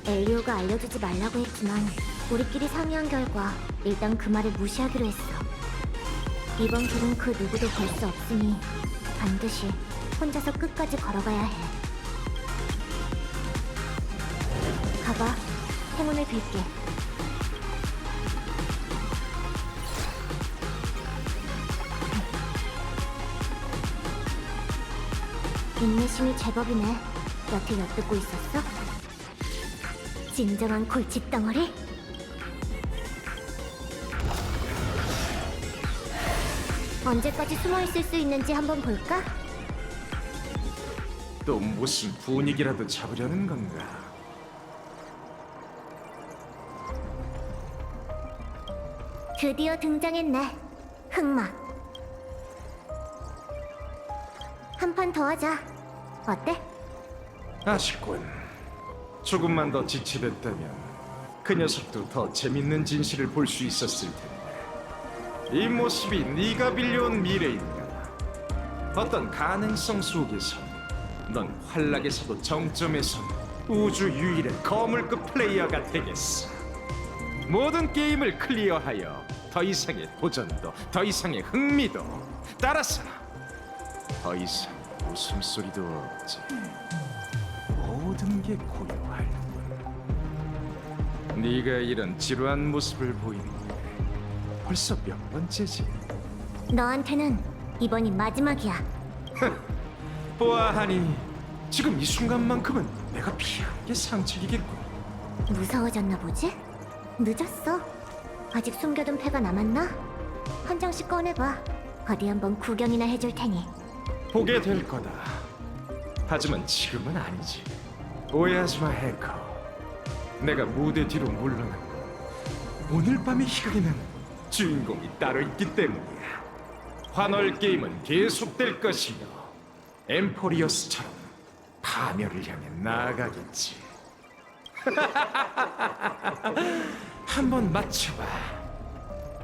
엘리오가 알려주지 말라고 했지만 우리끼리 상의한 결과 일단 그 말을 무시하기로 했어. 이번 길은 그 누구도 볼 수 없으니 반드시 혼자서 끝까지 걸어가야 해. 가봐. 행운을 빌게. 인내심이 제법이네. 여태 엿듣고 있었어? 진정한 골칫덩어리? 언제까지 숨어있을 수 있는지 한번 볼까? 또 무슨 분위기라도 잡으려는 건가? 드디어 등장했네. 흑막. 한 판 더 하자. 어때? 아쉽군. 조금만 더 지체됐다면 그 녀석도 더 재밌는 진실을 볼 수 있었을 텐데. 이 모습이 네가 빌려온 미래인가? 어떤 가능성 속에서 넌 환락에서도 정점에서 우주 유일의 거물급 플레이어가 되겠어. 모든 게임을 클리어하여 더 이상의 도전도 더 이상의 흥미도, 따라서 더 이상 웃음소리도 없지. 모든 게 고요할뿐. 네가 이런 지루한 모습을 보이는 게 벌써 몇 번째지? 너한테는 이번이 마지막이야. 보아하니 지금 이 순간만큼은 내가 피한 게 상책이겠군. 무서워졌나 보지? 늦었어. 아직 숨겨둔 패가 남았나? 한 장씩 꺼내봐. 어디 한번 구경이나 해줄 테니. 보게 될 거다. 하지만 지금은 아니지. 오해하지 마, 해커. 내가 무대 뒤로 물러나고 오늘 밤의 희극에는 주인공이 따로 있기 때문이야. 환월 게임은 계속될 것이며 엠포리어스처럼 파멸을 향해 나아가겠지. 한번 맞춰봐.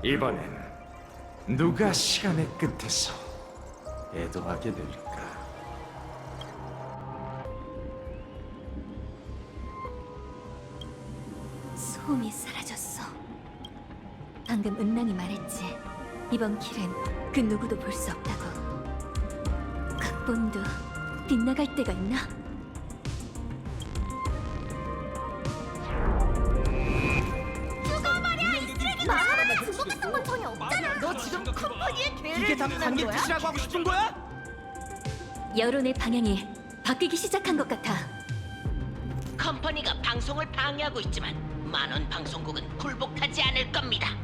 이번엔 누가 시간의 끝에서 애도하게 될까? 소음이 사라졌어. 방금 은랑이 말했지. 이번 길은 그 누구도 볼 수 없다고. 각본도 빗나갈 때가 있나? 망하는데 주목했던 건 전혀 없잖아. 너 지금 컴퍼니의 개를 이게 다 관객 뜻이라고 하고 싶은 거야? 여론의 방향이 바뀌기 시작한 것 같아. 컴퍼니가 방송을 방해하고 있지만 만원 방송국은 굴복하지 않을 겁니다.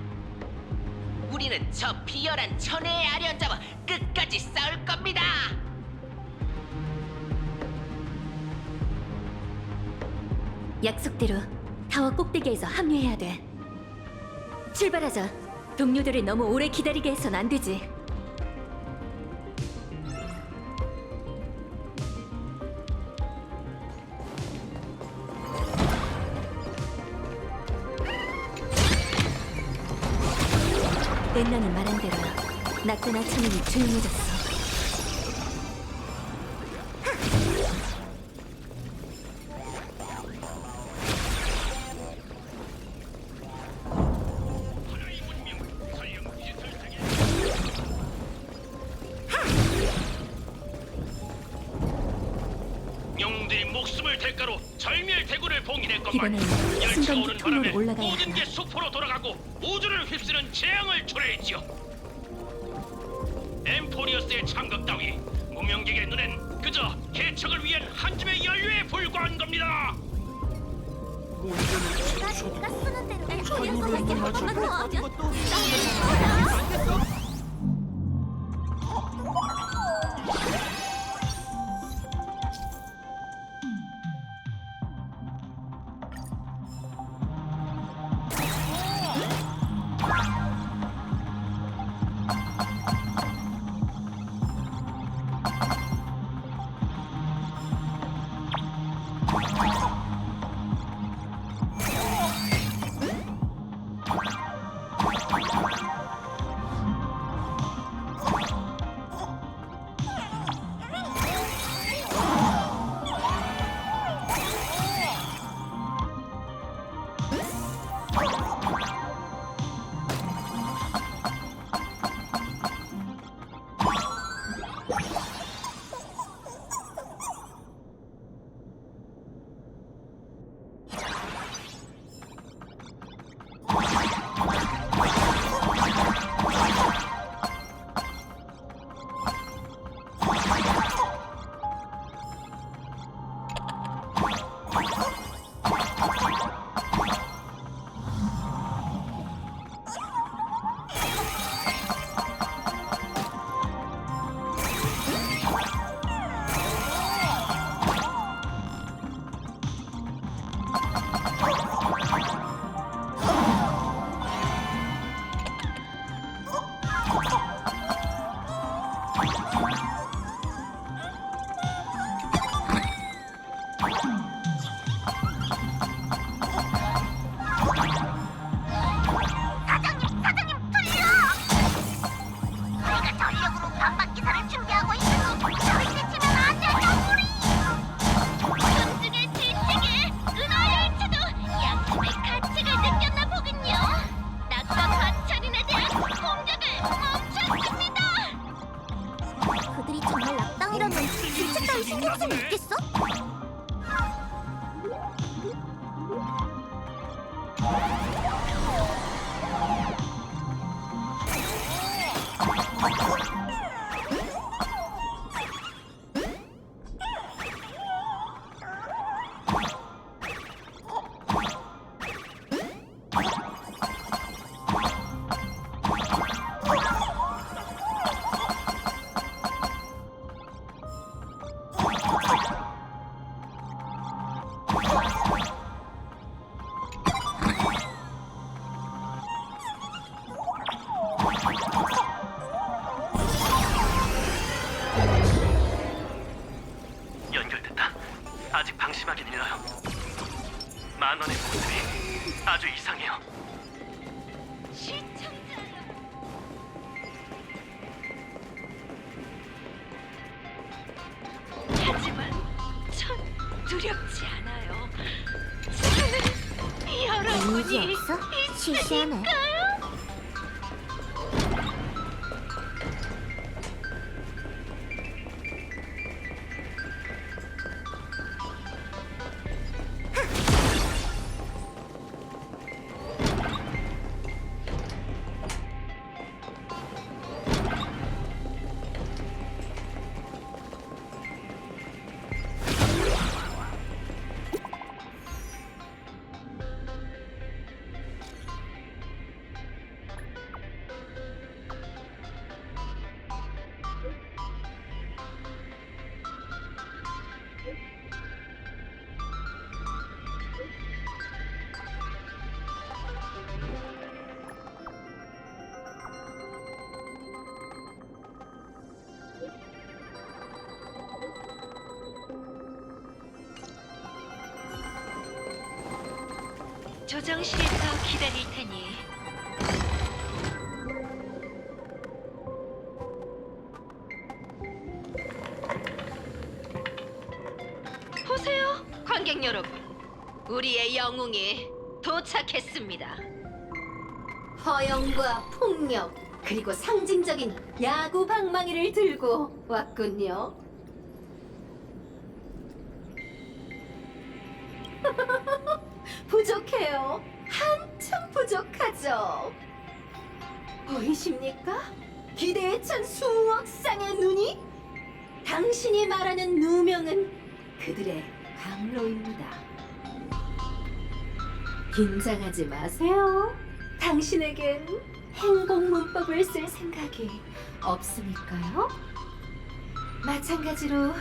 우리는 저 비열한 천혜의 아련자와 끝까지 싸울 겁니다. 약속대로 타워 꼭대기에서 합류해야 돼. 출발하자. 동료들을 너무 오래 기다리게 해선 안 되지. 랜넌이 말한 대로 낙타나 천연이 조용해졌어. 영웅들이 목숨을 대가로 절멸대군을 봉인했건만 이번엔 열차 순간기 오는 통로로 바람에 올라가야 모든 하나? 게 숲으로 돌아가고 우주를 휩쓰는 재앙을 초래했지요. 엠포리어스의 참각 따위 무명객의 눈엔 그저 개척을 위한 한 줌의 연료에 불과한 겁니다. 내가 쓰는 대로 조리에서 조금만 더 하자. 그들이 정말 낙당이라면 질책 따위 신경 쓰면 있겠어? 연결됐다. 아직 방심하긴 일러요. 만원의 모습이 아주 이상해요. 하지만 전 두렵지 않아요. 저는 여러분이 의지 없어? 시시하네. 조정실에서 기다릴 테니. 보세요, 관객 여러분. 우리의 영웅이 도착했습니다. 허영과 폭력 그리고 상징적인 야구 방망이를 들고 왔군요. 부족해요. 한참 부족하죠. 보이십니까? 기대에 찬 수억 쌍의 눈이? 당신이 말하는 누명은 그들의 강로입니다. 긴장하지 마세요. 당신에겐 행복 문법을 쓸 생각이 없으니까요. 마찬가지로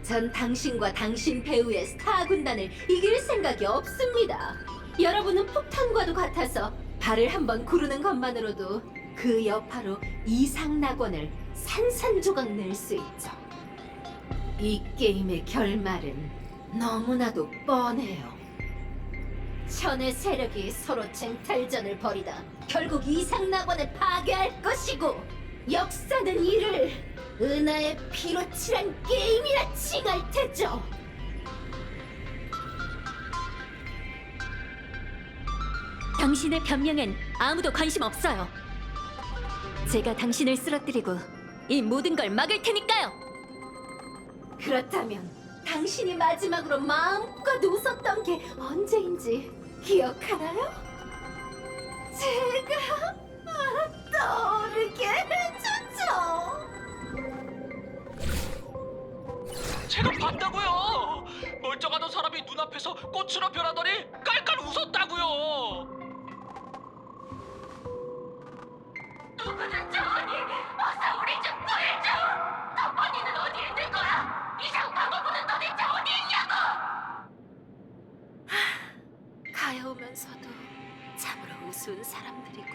전 당신과 당신 배우의 스타 군단을 이길 생각이 없습니다. 여러분은 폭탄과도 같아서 발을 한번 구르는 것만으로도 그 여파로 이상 낙원을 산산조각 낼 수 있죠. 이 게임의 결말은 너무나도 뻔해요. 천의 세력이 서로 쟁탈전을 벌이다 결국 이상 낙원을 파괴할 것이고, 역사는 이를 은하의 피로 칠한 게임이라 칭할 테죠. 당신의 변명엔 아무도 관심 없어요. 제가 당신을 쓰러뜨리고 이 모든 걸 막을 테니까요. 그렇다면 당신이 마지막으로 마음껏 웃었던 게 언제인지 기억하나요? 제가 떠오르게 해주죠. 제가 봤다고요. 멀쩡하던 사람이 눈앞에서 꽃으로 변하더니 깔깔 웃었다고요. 누구든 좋으니 어서 우리 좀 구해줘. 컴퍼니는 어디에 있는 거야? 이상 방어부는 도대체 어디 있냐고. 가여우면서도 참으로 우스운 사람들이군.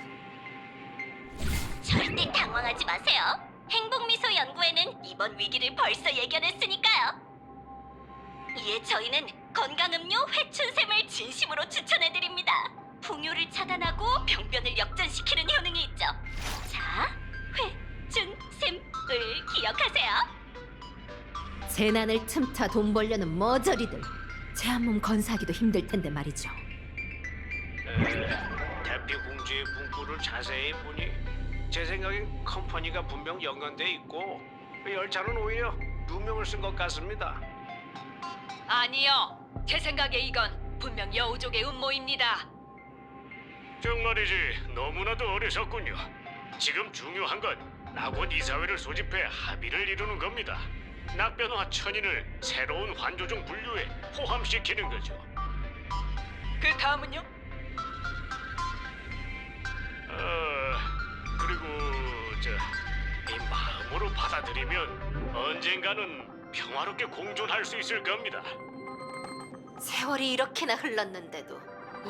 절대 당황하지 마세요. 행복미소 연구회는 이번 위기를 벌써 예견했으니까요. 이에 저희는 건강음료 회춘샘을 진심으로 추천해드립니다. 풍요를 차단하고 병변을 역전시키는 효능이 있죠. 자, 회춘샘을 기억하세요. 재난을 틈타 돈 벌려는 머저리들. 제 한 몸 건사하기도 힘들 텐데 말이죠. 대피 공주의 문구를 자세히 보니 제 생각엔 컴퍼니가 분명 연관돼 있고 열차는 오히려 누명을 쓴 것 같습니다. 아니요. 제 생각에 이건 분명 여우족의 음모입니다. 정말이지 너무나도 어리석군요. 지금 중요한 건 낙원 이사회를 소집해 합의를 이루는 겁니다. 낙변화 천인을 새로운 환조종 분류에 포함시키는 거죠. 그 다음은요? 그리고 이 마음으로 받아들이면 언젠가는 평화롭게 공존할 수 있을 겁니다. 세월이 이렇게나 흘렀는데도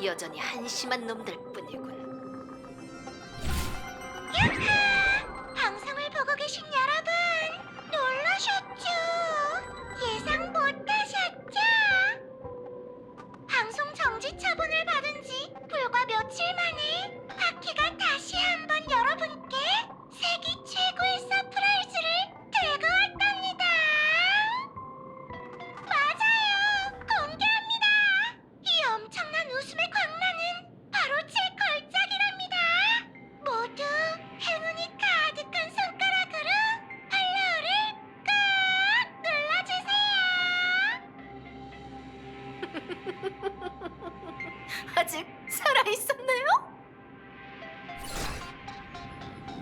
여전히 한심한 놈들 뿐이군. 방송을 보고 계신 여러분, 놀라셨죠? 예상 못하셨죠? 방송 정지 처분을 받은 지 불과 며칠 만에 파키가 다시 한번 여러분께 세계 최고의 서프라이즈를 들고 왔답니다. 맞아요, 공개합니다. 이 엄청난 웃음의 광란은 바로 제 걸작이랍니다. 모두 행운이 가득한 손가락으로 팔로우를 꼭 눌러주세요. 아직 살아있었네요?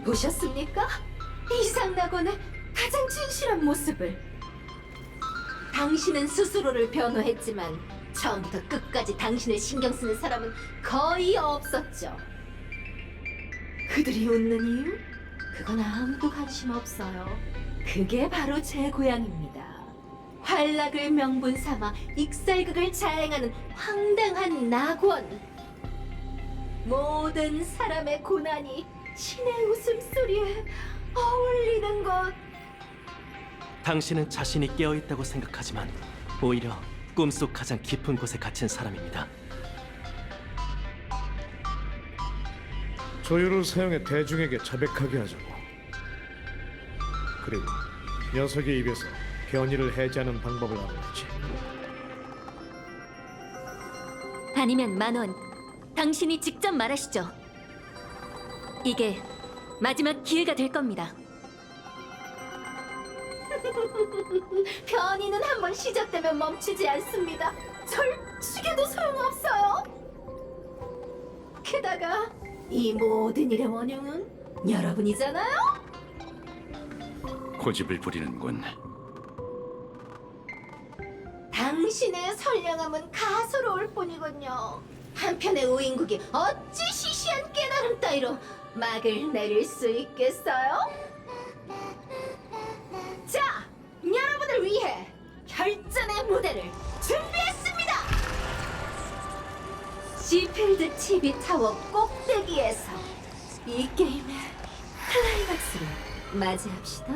보셨습니까? 이상낙원의 가장 진실한 모습을. 당신은 스스로를 변호했지만 처음부터 끝까지 당신을 신경 쓰는 사람은 거의 없었죠. 그들이 웃는 이유? 그건 아무도 관심 없어요. 그게 바로 제 고향입니다. 활락을 명분 삼아 익살극을 자행하는 황당한 낙원. 모든 사람의 고난이 신의 웃음소리에 어울리는 것. 당신은 자신이 깨어있다고 생각하지만 오히려 꿈속 가장 깊은 곳에 갇힌 사람입니다. 조율을 사용해 대중에게 자백하게 하자고. 그리고 녀석의 입에서 변이를 해제하는 방법을 알아내지. 아니면 만원, 당신이 직접 말하시죠. 이게 마지막 기회가 될 겁니다. 변이는 한번 시작되면 멈추지 않습니다. 절 죽여도 소용없어요. 게다가 이 모든 일의 원흉은 여러분이잖아요. 고집을 부리는군. 당신의 선량함은 가소로울 뿐이군요. 한편의 우인국이 어찌 시시한 깨달음 따위로 막을 내릴 수 있겠어요? 자, 여러분을 위해 결전의 무대를 준비했습니다. 시필드 TV 타워 꼭대기에서 이 게임의 클라이막스를 맞이합시다.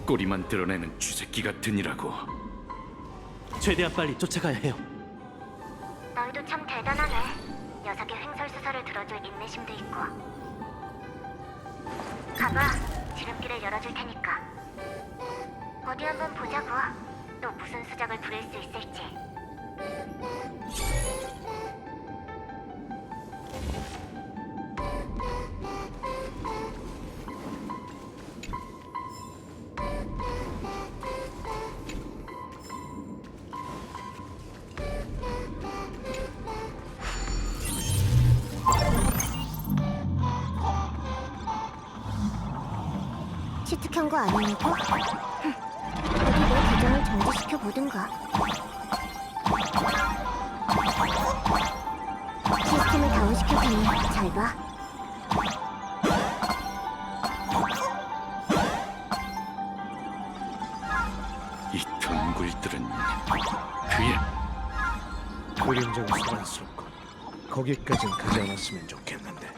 꼬리만 드러내는 쥐새끼 같으니라고. 최대한 빨리 쫓아가야 해요. 너희도 참 대단하네. 녀석의 횡설수설을 들어줄 인내심도 있고. 가봐. 지름길을 열어줄 테니까. 어디 한번 보자고. 또 무슨 수작을 부릴 수 있을지. 취득한 거 아니냐고? 어디 내 계정을 정지시켜 보든가. 시스템을 다운시켜 보니 잘 봐. 이 덩굴들은 그의 그림자가 소란스럽고 거기까진 가지 않았으면 좋겠는데.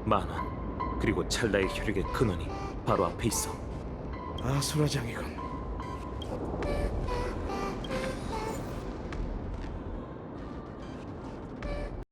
만원, 그리고 찰나의 혈육의 근원이 바로 앞에 있어. 아수라장이군.